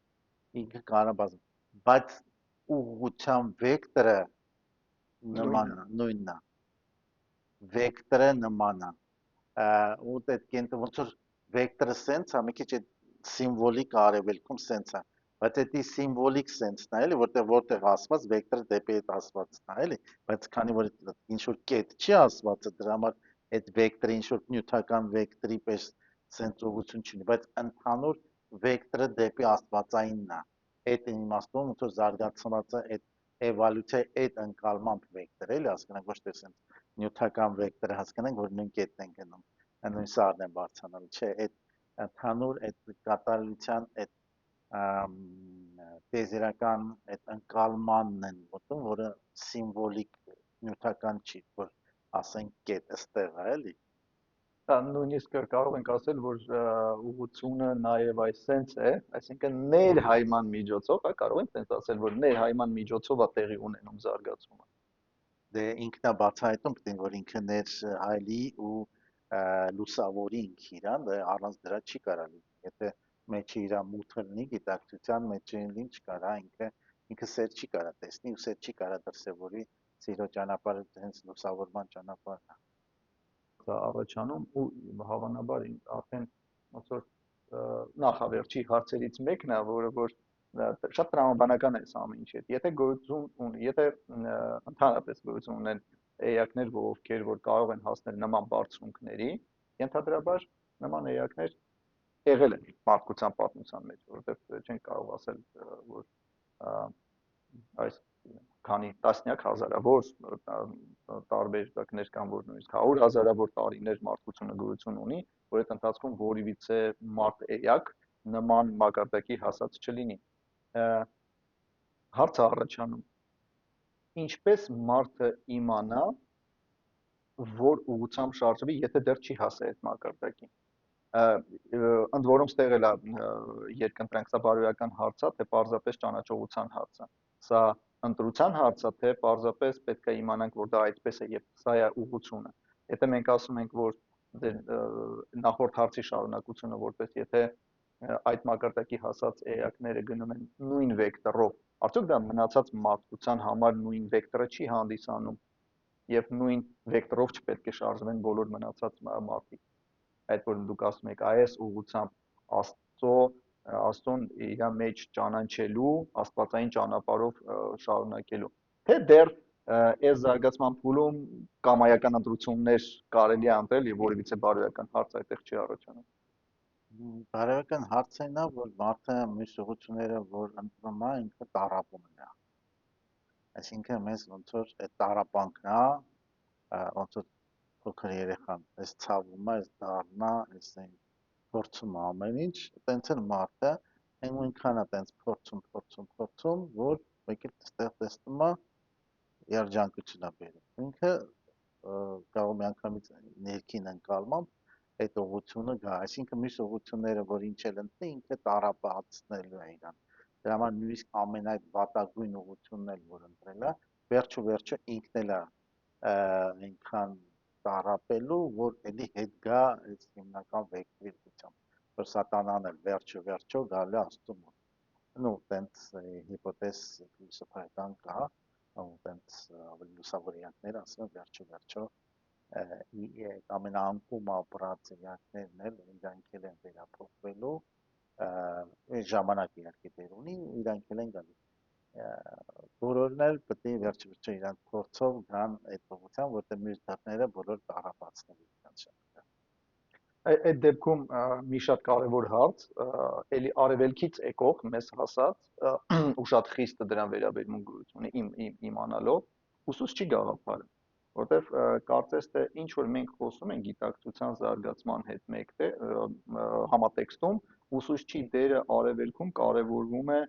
ինքը կարող է բազում, բայց ուղղության վեկտորը նույնն է, վեկտորը նման է, ու այդ կենտրոնը ոնց որ վեկտորը սենց է, մի քիչ այդ սիմվոլիկ արևելքում սենց է, բայց դա սիմվոլիկ սենսն է, էլի, որտեղ ասված վեկտորը դեպի այդ ասվածն է, էլի, բայց քանի որ ինչ որ կետ չի ասվածը, դրա համար այդ վեկտորը ինչ որ նյութական վեկտորի պես սենց ուղղություն չունի, բայց ընդհանուր վեկտորը դեպի աստվածայինն է։ Այդ իմաստով ոնց որ զարգացած է այդ էվոլյուցիայի այդ ընկալմամբ վեկտոր, էլի հասկանանք, ոչ թե սենց նյութական վեկտորը հասկանանք, որ նույն կետն են գնում, նույն սարն են բարձրանալու, չէ, այդ ընդհանուր այդ կատարելության այդ տեզերական այդ ընկալմանն են մոտում, որը սիմվոլիկ նյութական չի, որ ասենք կետ ըստեղ է, էլի։ Նույնիսկ կարող ենք ասել, որ ուղղությունը նաև այս սենց է, այսինքն ներհայման միջոցով, հա, կարող ենք տենց ասել, որ ներհայման միջոցով է տեղի ունենում զարգացումը։ Դե ինքնա բացահայտում պետք է որ ինքը ներհայլի ու լուսավորի ինքը իրան, դե առանց դրա չի կարող լինի։ Եթե մեջը իր մութը լինի, գիտակցության մեջը լինի չկարա, ինքը սեր չի կարա տեսնի ու սեր չի կարա դրսևորի սիրո ճանապարհը հենց լուսավորման ճանապարհն է։ Սա առաջանում ու հավանաբար արդեն ոնց որ նախավերջի հարցերից մեկն է, որ շատ տրամաբանական է սա ամեն ինչը։ Եթե գոյություն ունի, եթե ընդհանրապես գոյություն ունեն էակներ, ովքեր որ կարող են հասնել նման բարձունքների, ենթադրաբար նման էակներ եղել են մարդկության պատմության մեջ, որովհետև չենք կարող ասել, որ այս քանի տասնյակ հազարավոր տարբերակներ կան, որ նույնիսկ 100 հազարավոր տարիներ մարդկությունը գոյություն ունի, որ այդ ընթացքում որևիցե մարդ էակ նման մակարդակի հասած չլինի։ Հարցը առաջանում, ինչպես մարդը իմանա, որ ուղղությամբ շարժվի, եթե դեռ չի հասել այդ մակարդակին։ Ընդ որում ստեղ էլ երկընտրանք, սա բարոյական հարց է, թե պարզապես ճանաչողության հարց է։ Սա ընտրության հարց է, թե պարզապես պետք է իմանանք, որ դա այդպես է եւ սա է ուղղությունը։ Եթե մենք ասում ենք, որ նախորդ հարցի շարունակությունը, որպես եթե այդ մակարդակի հասած էակները գնում են նույն վեկտորով, արդյոք դա մնացած մարդկության համար նույն վեկտորը չի հանդիսանում եւ նույն վեկտորով չպետք է շարժվեն բոլոր մնացած մարդիկ։ Այդ որ դուք ասում եք այս ուղղությամբ Աստծուն իր մեջ ճանաչելու, աստվածային ճանապարհով շարունակելու։ Թե դեռ այս զարգացման փուլում կամայական ընտրություններ կարելի է ընտրել եւ որևիցե բարոյական հարց այդտեղ չի առաջանում։ Բարոյական հարցն է, որ մարդը մյուս ուղղությունները, որ ընտրում է, ինքը տառապում է։ Այսինքն մեզ ոնց որ այդ տառապանքն է, ոնց որ փոքր երեխան, այս ցավում է, այս դառնա, այս փորձում ամեն ինչ, տենց էլ մարդը այնքան է տենց փորձում, որ մեկ էլ այստեղ տեսնում է երջանկություն է բերում։ Ինքը կարող միանգամից ներքին ընկալմամբ այդ ուղղությունը գա, այսինքն մյուս ուղղությունները, որ ինչ էլ ընտրի, ինքը տառապացնելու է իրան։ Դրա համար նույնիսկ ամեն այդ վատագույն ուղղությունն էլ որ ընտրել է, վերջը ինքն էլ է այնքան տառապելու, որ էլի հետ գա այս հիմնական վեկտորի ուղղությամբ, որ սատանան էլ վերջը գալու է Աստծու մոտ։ Ну, տենց հիպոթեզ փիլիսոփայական կա, ու տենց ավելի լուսավոր իրանքներ ասում են վերջը ամենաանկում ապրած իրանքներն էլ իրանք էլ են վերափոխվելու, ժամանակ իհարկե դեր ունի, իրանք էլ են գալու։ Բոլորն էլ պետք է վերջը իրանք փորձով գան այդ ուղղությամբ, որտեղ մյուս դռները բոլոր տառապացնելու իրանք շնորհիվ։ Այդ դեպքում մի շատ կարևոր հարց, էլի արևելքից եկող մեզ հասած ու շատ խիստ դրան վերաբերմունք գոյություն ունի իմանալով ուսուցչի գաղափարը, որտեվ կարծես թե ինչ որ մենք խոսում ենք գիտակցության զարգացման հետ մեկտեղ համատեքստում ուսուցչի դերը արևելքում կարևորվում է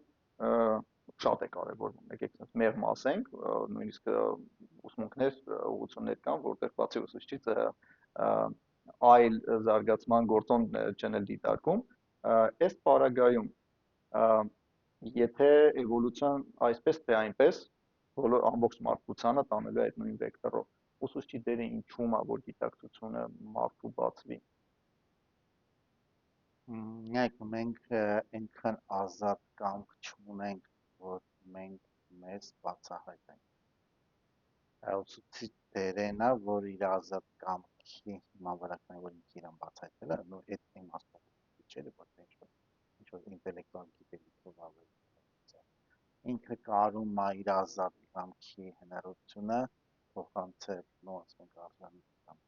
շատ է կարևորվում, եկեք ասենք մեղմ ասենք, նույնիսկ ուսմունքներ, ուղղություններ կան, որտեղ բացի ուսուցչից այլ զարգացման գործոն չեն էլ դիտարկում, այս պարագայում եթե էվոլյուցիան այսպես թե այնպես բոլոր ամբողջ մարդկությանը տանելու է այդ նույն վեկտորով ուսուցչի դերը ինչու՞մ է որ գիտակցությունը մարդու բացվի։ Նայեք, մենք այնքան ազատ կամք չունենք, որ մենք մեզ բացահայտենք։ Ուսուցիչ դերն է, որ իր ազատ կամքի հիման վրա կան, որ ինքը իրան բացահայտել է, նո այդ իմաստով չէ, որ ինչ-որ ինտելեկտուալ գիտելիքով ավելի ինքը կարում է իր ազատ կամքի հնարավորությունը փոխանցել, նո ասում ենք արժանի կամ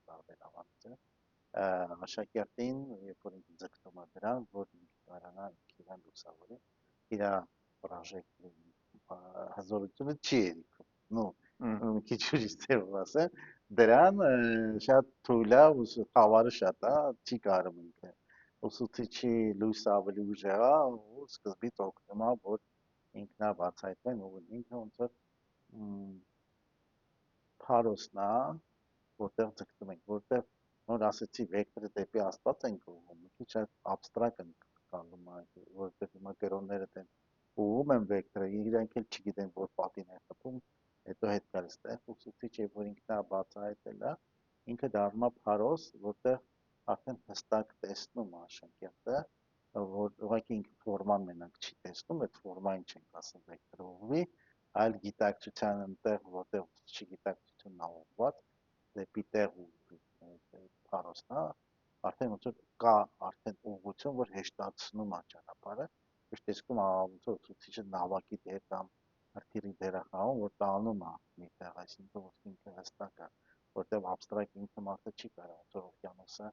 տարբեր ավանդույթներ աշակերտին, երբ որ ինքը ձգտում է դրան, որ ինքը կարողանա իրան լուսավորել, իր պրոժեկտի հզորությունը չի երիքում, նո մի քիչ ուրիշ ձևով ասեմ, դրան շատ թույլ է, խավարը շատ է, չի կարում ինքը ուսուցիչի լույսը ավելի ուժեղ է ու սկզբից օգնում է, որ ինքն է բացահայտվեն ու ինքը ոնց որ փարոսն է, որտեղ ձգտում ենք, որտեղ նոր ասեցի վեկտորը դեպի Աստված ենք ուղղում, մի քիչ աբստրակտ ենք կանում, որտեղ հիմա կրոնները դեն ուղղում են վեկտորը, իրանք էլ չգիտեն որ պատին են խփում, հետո հետ գալիս տեղ ուսուցիչ է, որ ինքն է բացահայտել է, ինքը դառնում է փարոս, որտեղ արդեն հստակ տեսնում է աշակերտը, որ ուղղակի ինքը ֆորման մենակ չի տեսնում, այդ ֆորմային չենք ասում վեկտորովի, այլ գիտակցության ընտեղ, որտեղ չի գիտակցությունն ուղղված, դեպի տեղ ու փարոսն է, արդեն ոնց որ կա արդեն ուղղություն, որ հեշտացնում է ճանապարհը, ոչ տեսքում ոնց որ ցուցիչը նավակի դեր կամ հրթիռի դեր է խաղում, որ տանում է մի տեղ, այսինքն որ ինքը հստակ է, որտեղ абստրակտ ինքը մարդը չի կարող ոնց որ օվկիանոսը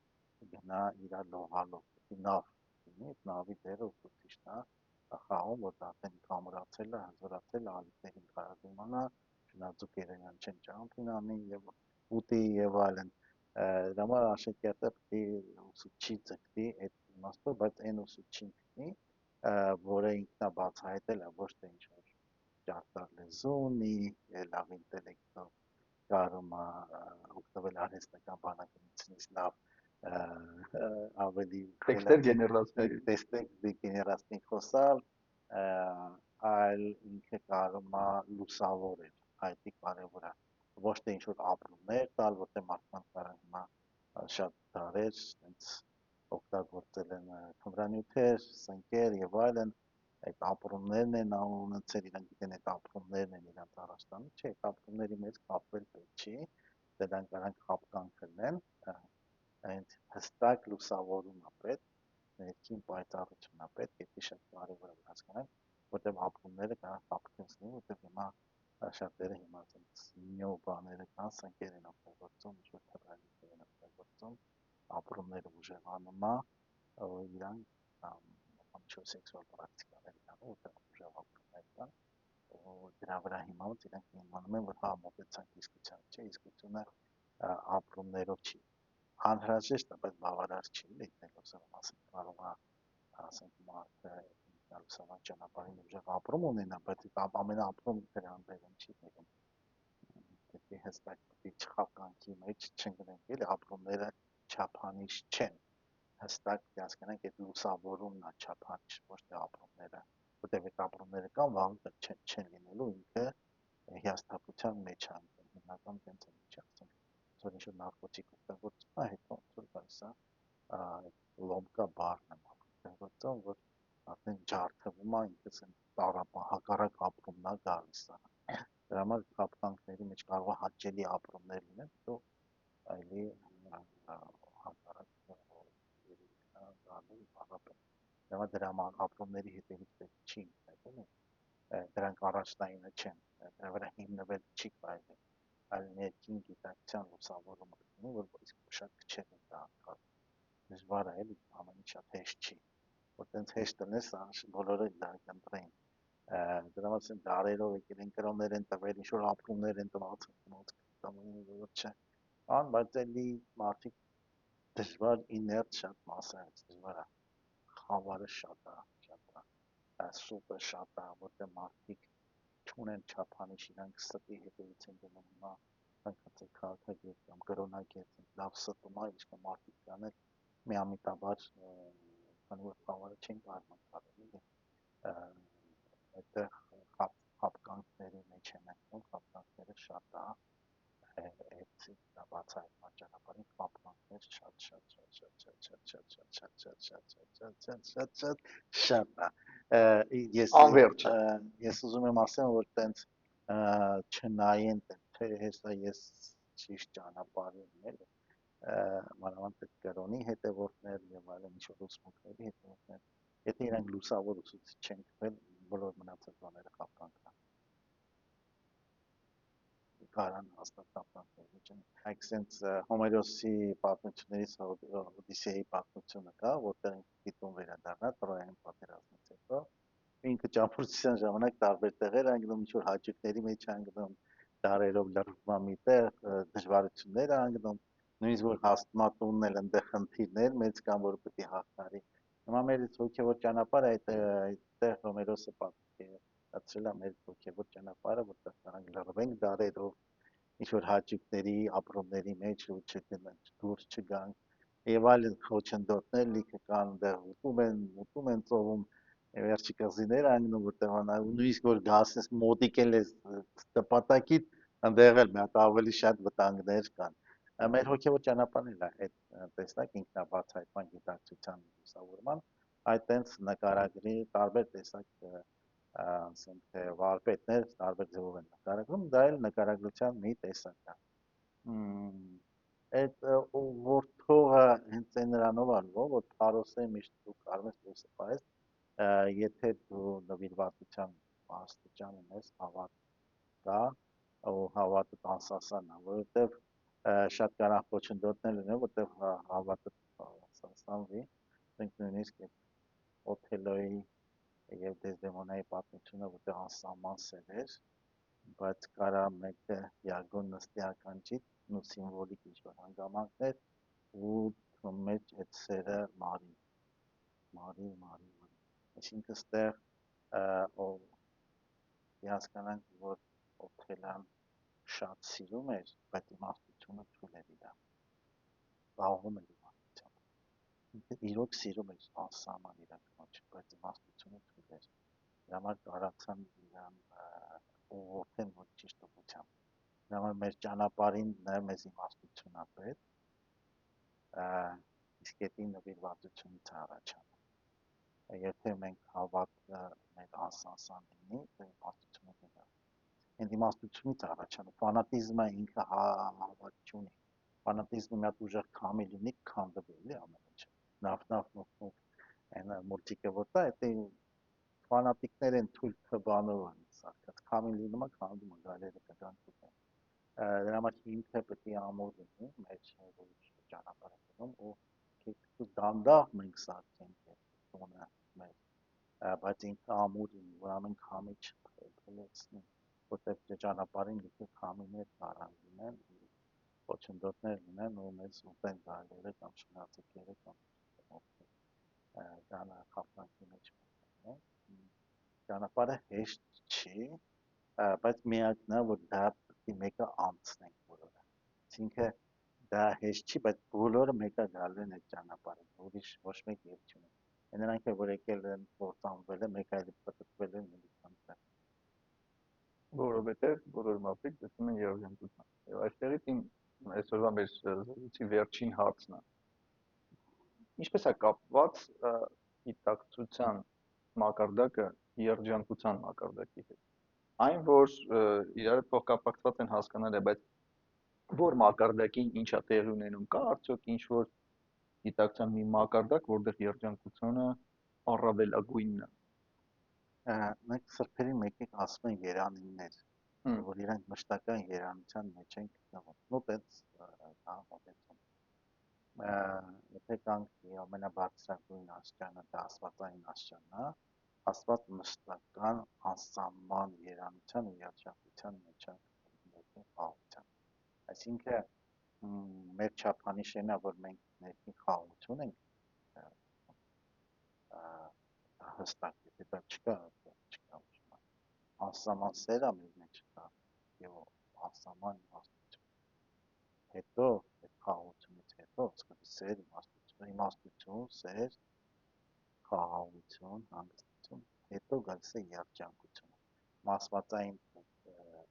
գնա իր լողալով, նավ լինի, այդ նավի դերը ուսուցիչն է խաղում, որ դա արդեն կամրացել է, հզորացել է, ալիքներին կարողանա, շնաձուկերենյան չեն ճամփին անի եւ ուտի եւ այլն։ Դրա համար աշակերտը պետք է ուսուցչի ձգտի այդ իմաստով, բայց այն ուսուցչին գտնի, որը ինքնա բացահայտել է ոչ թե ինչ-որ ճարտար լեզու ունի, լավ ինտելեկտով կարում է օգտվել արհեստական բանականությունից լավ ավելի Տեքստեր գեներացնի։ տեստեք գեներացնի խոսալ, այլ ինքը կարում է լուսավորել, այդ կարևոր է, ոչ թե ինչ-որ ապրումներ տալ, որտեղ մարդկանց կարող հիմա շատ դարեր հենց օգտագործել են թմրանյութեր, սնկեր եւ այլն, այդ ապրումներն են ունեցել, իրանք գիտեն այդ ապրումներն են իրանք առաջ տանում, չէ, այդ ապրումների մեջ կապվել պետք չի, դրանք կարան խապկանք լինեն, այնց հստակ լուսավորում է պետք, ներքին պայծառություն է պետք, դա շատ կարևոր է հասկանալ, որտեղ ապրումները կարող խապկենցնի, որտեղ հիմա շատերը հիմա ասենց նյո բաները կան, սնկեր են օգտագործում, ինչ-որ թմրանյութեր են օգտագործում, ապրումները ուժեղանում է, իրանք ինչ-որ սեքսուալ պրակտիկաներ կան, որտեղ ուժեղ ապրումներ կան, դրա վրա հիմնված իրենք իմանում են, որ հա մոտեցանք իսկության, չէ, իսկությունը ապրումներով չի, անհրաժեշտ է, բայց բավարար չի, լուսավորում ասենք կարող է ասենք մարդը լուսավորման ճանապարհին ուժեղ ապրում ունենա, բայց ամենաապրում դրան բերում չի բերում, պետք է հստակ պետք է չխապկանքի մեջ չընկնենք, էլի ապրումները չափանիշ չեն, հստակ հասկանանք այդ լուսավորումն է չափանիշ, ոչ թե ապրումները, որտեղ այդ ապրումները կան, վաղուց չեն լինելու, ինքը հիասթափության մեջ է, հիմնական տենց է չի ասենք, որ ինչ-որ նարկոտիկ օգտագործում է, հետո ոնց որ գալիս է լոմկա բառն է օգտագործում, որ արդեն ջարդվում է, ինքս հակառակ ապրումն է գալիս է, դրա համար խապկանքների մեջ կարող է հաճելի ապրումներ լինեն, հետո այլի հակառակ գալու բառապեն, դրա համար դրա ապրումների հետևից պետք չի ինքնատենի, դրանք առաջնայինը չեն, դրա վրա հիմնվել չի կարելի, այլ ներքին գիտակցության լուսավորումը գտնի, որ իսկ շատ քչեր են դա անկալ, դժվար է էլի, ամեն ինչ շատ հեշտ չի, որ տենց հեշտ տնես, բոլորը դա կընտրեն, դրա համար դարերով եկել են կրոններ են տվել, ինչ-որ ապրումներ են տված, չէ, բայց էլի մարդիկ դժվար իներտ շատ մասը է, դժվար է, խավարը շատ է, սուպը շատ է, որտեղ մարդիկ չունեն չափանիշ, իրանք ստի հետևից են գնում հիմա ցանկացած քաղաքագետ կամ կրոնագետ լավ ստում է, իսկ մարդիկ կան էլ միամիտաբար քանի որ խավարը չեն կարող անցնել, այդտեղ խապկանքների մեջ են ընկնում, խապկանքները շատ է, այդ բացահայտման ճանապարհին խապկանքներ շատ է, Անվերջ։ ես ուզում եմ ասեմ, որ տենց չնայեն, թե հեսա ես ճիշտ ճանապարհ եմ էլ, մանավանդ կրոնի հետևորդներ եւ այլն ինչ-որ ուսմունքների հետևորդներ, եթե իրանք լուսավոր ուսուցիչ չեն գտել, բոլոր մնացած բաները խապկանք են, կարան հաստատ խապկանքներ մեջ են, այսինքն Հոմերոսի պատմություններից Օդիսեայի պատմությունը կա, որտեղ դիտում վերադառնա Տրոյային պատերազմից հետո, ինքը ճամփորդության ժամանակ տարբեր տեղեր անգնում, ինչ-որ հաճույքների մեջ անգնում, դարերով լրիվ մի տեղ դժվարություններ անգնում, նույնիսկ որ հաստատունն էլ այնտեղ խնդիրներ մեծ կան, որ պետք է հաղթարի։ Հիմա մեր հոգևոր ճանապարհը այդտեղ Հոմերոսը պատկերացրել է մեր հոգևոր ճանապարհը, որտեղ կարող լրիվ դարերով ինչ-որ հաճույքների, ապրումների մեջ դուրս չգանք եւ այլն խոչընդոտներ լիքը կան այնտեղ ուտում են ծովում վերջի կղզիներ անգնում որտեղ նույնիսկ որ գասես մոտիկ էլ ես տպատակիդ այնտեղ էլ մի հատ ավելի շատ վտանգներ կան մեր հոգեվոր ճանապարհն էլ է այդ տեսակ ինքնաբացահայտման գիտակցության լուսավորման այդ տենց նկարագրի տարբեր տեսակ ասենք թե վարպետներ տարբեր ձևով են նկարագրում, դա էլ նկարագրության մի տեսակ է։ Այդ որդողը հենց այն նրանով արվող, որ Փարոսը միշտ դու կարող ես լույսը պայես, եթե դու նվիրվածության աստիճան ունես, հավատ կա, ու հավատը անսասան է, որովհետև շատ կարող խոչընդոտներ լինեն, որտեղ հավատը սասանվի, մենք նույնիսկ այդ Օթելոյի եւ Դեզդեմոնայի պատմությունը, որտեղ անսահման սեր էր, բայց կարա մեկը Իագոն նստի ականջի ու սիմվոլիկ ինչ-որ հանգամանքներ ու մեջ այդ սերը մարի, այսինքն ստեղ հասկանանք, որ Օթելան շատ սիրում էր, բայց իմաստությունը թույլ էր իրան, զբաղվում էր իմաստությամբ, իրոք սիրում էր անսահման իր կնոջը, բայց իմաստությունը թույլ էր, դրա համար կարացան իրան ուղղորդեն ոչ ճիշտ ուղղությամբ, դրա համար մեր ճանապարհին նաև մեզ իմաստություն է պետք, իսկ դա նվիրվածությունից առաջանում, եթե մենք հավատքը մեր անսասան լինի, դա իմաստությունը կգա, այդ իմաստությունից առաջանում, ֆանատիզմը ինքը հավատ չունի, ֆանատիզմը մի հատ ուժեղ քամի լինի, քանդվի էլի ամեն ինչը, նավ, այն մուլտիկը որ տա, դա ֆանատիկներ են թույլ թվանով են սարքած, քամին լինում է, քանդում է, գալերը կգան կուտեն, դրա համար հիմքը պետք է ամուր լինի, մեր ճանապարհը գնում ու դանդաղ մենք սարքենք այդ տոնը մեր, բայց ինքը ամուր լինի, որ ամեն քամի չփլեցնի, որտեղ ճանապարհին լիքը քամիներ կարող լինեն, խոչընդոտներ լինեն ու մեզ ուտեն գալերը կամ շնացիկները կամ կանը խափանքի մեջ մտնեն, ճանապարհը հեշտ չի, բայց միակն է, որ դա պետք է մեկը անցնենք բոլորը, այսինքն դա հեշտ չի, բայց բոլորը մեկը գալու են այդ ճանապարհին, ուրիշ ոչ մեկ ելք չունի, նրանք որ եկել են կործանվել են, մեկ այլ պատտվել են միլիցանց Որովհետև բոլոր մարդիկ դնում են երջանկության։ Եվ այստեղից իմ այսօրվա մեր զրույցի վերջին հարցն է. ինչպես է կապված գիտակցության մակարդակը երջանկության մակարդակի հետ։ Այն, որ իրար հետ փոխկապակցված են հասկանալ է, բայց որ մակարդակին ինչա տեղի ունենում, կա արդյոք ինչ որ գիտակցության մի մակարդակ, որտեղ երջանկությունը առավելագույնն է։ Մենք սրբերի մեկին ասում են երանիններ, որ իրանք մշտական երանության մեջ են գտնվում, նույնպես դա մոտեցում, եթե կանք ամենաբարձրագույն աստիճանը դա աստվածային աստիճանն է, Աստված մշտական անսահման երանության ու երջանկության մեջ է ներքին խաղաղության, այսինքն մեր չափանիշն է, որ մենք ներքին խաղաղություն ենք հստակ, եթե դա չկա, անսահման սեր է մեր մեջ կա եւ անսահման իմաստություն, հետո այդ խաղաղությունից հետո սկսի սեր, իմաստություն, սեր, խաղաղություն, հանգստություն, հետո գալիս է երջանկությունը, մասվածային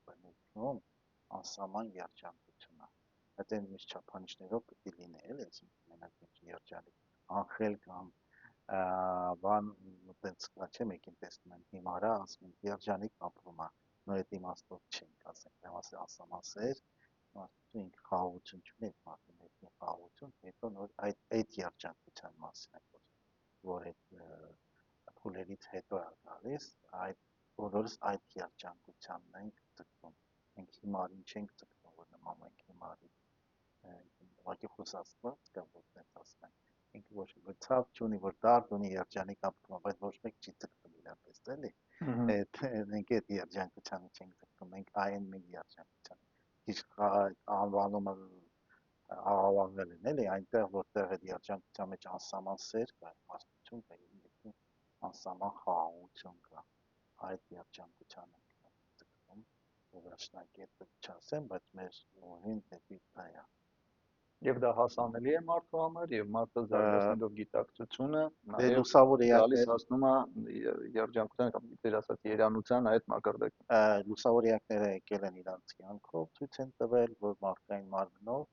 բնույթում անսահման երջանկություն է, այդ այն միշտ չափանիշներով պետք է լինի, էլի, այսինքն մենակ երջանիկ, անխել կամ բան տենց կա չէ, մեկին տեսնում են հիմարա, ասում են երջանիկ ապրում է, նո այդ իմաստով չենք ասենք, դա ասի անսահման սեր, իմաստություն ինքը խաղաղություն չունի, այդ մարդու ներքին խաղաղություն, հետո նոր այդ երջանկության մասին է որ այդ փուլերից հետո է գալիս, այդ բոլորս այդ երջանկությանն ենք ձգտում, մենք հիմարին չենք ձգտում, որ նման ենք հիմարի, ուղղակի խոսացված կա, որ տենց ասում են, ինքը ոչ մի ցավ չունի, որ դարդ ունի երջանիկ ապրում, բայց ոչ մեկ չի ձգտում իրան պես, էլի, մենք այդ երջանկությանը չենք ձգտում, մենք այն մի երջանկության, քիչ անվանումը աղավաղվել են, էլի, այնտեղ, որտեղ այդ երջանկության մեջ անսահման սեր կա, իմաստություն կա, եւ անսահման խաղաղություն կա, այդ երջանկությանը ձգտում, վերջնակետը չասեմ, բայց մեր ուղին դեպի դա է։ Եվ դա հասանելի է մարդու համար, եւ մարդը զարգացնելով գիտակցությունը, Դե նաեւ լուսավոր գալիս էակներ հասնում է երջանկության կամ դեր ասած երանության այդ մակարդակին։ լուսավոր էակները եկել են իրանց կյանքով, ցույց են տվել, որ մարդկային մարմնով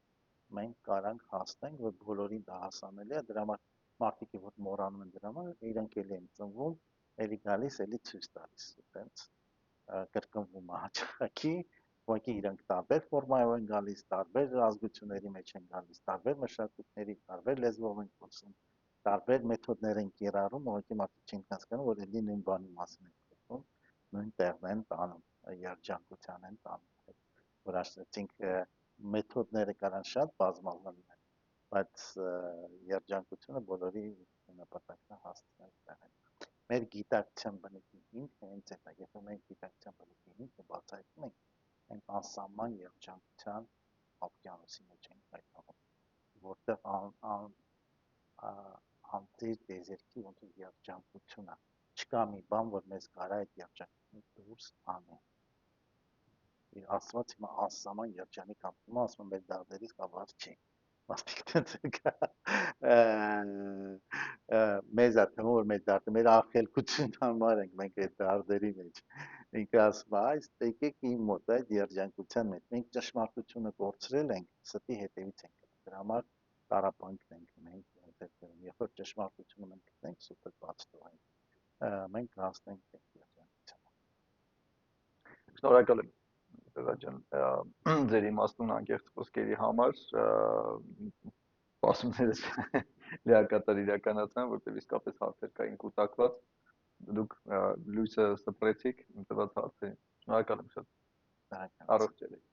մենք կարանք հասնենք, որ բոլորին դա հասանելի է, դրա համար մարդիկ որ մոռանում են դրա համար, իրանք էլի են ծնվում, էլի գալիս, էլի ցույց տալիս, այտենց կրկնվում է հաճախակի, ուղղակի իրանք տարբեր ֆորմայով են գալիս, տարբեր ազգությունների մեջ են գալիս, տարբեր մշակույթների, տարբեր լեզվով են խոսում, տարբեր մեթոդներ են կիրառում, ուղղակի մարդիկ չեն հասկանում, որ էլի նույն բանի մասին են խոսում, նույն տեղն են տանում, երջանկության են տանում, որ ասեցինք մեթոդները կարան շատ բազմազան լինեն, բայց երջանկությունը բոլորի նպատակն է հասցնել տեղին։ Մեր գիտակցության բնույթի հիմքը հենց այդ է, եթե մենք գիտակցության բնույթի հիմքը բացահայտում ենք, մենք անսահման երջանկության օվկիանոսի մեջ ենք հայտնվում, որտեղ անձիր դեզերքի ոնց որ երջանկությունը չկա մի բան, որ մեզ կարա այդ երջանկությունից դուրս անի։ Աստված հիմա անսահման երջանիկ ամփոփում է, ասում եմ մեր դարդերից կապված չի։ Մարդիկ տենց մեզ է թվում, որ մեր դարդը մեր աղքելքություն համար ենք մենք այդ դարդերի մեջ։ Ինքը ասում է, այս եկեք իմ մոտ այդ երջանկության մեջ։ Մենք ճշմարտությունը կորցրել ենք, ստի հետևից ենք գնում։ Դրա համար տարապանքն ենք մենք դեպքում, երբ որ ճշմարտությունը մենք գտնենք, սուտը բաց թողենք, մենք հասնենք այդ երջանկությանը։ Շնորհակալ եմ Տեր ջան, ձեր իմաստուն անկեղծ խոսքերի համար, սպասումներս լիակատար իրականացան, որտեղ իսկապես հարցեր կային կուտակված, դուք լույսը սփռեցիք իմ տված հարցերին։ Շնորհակալ եմ շատ։ Դա Առողջ եղեք։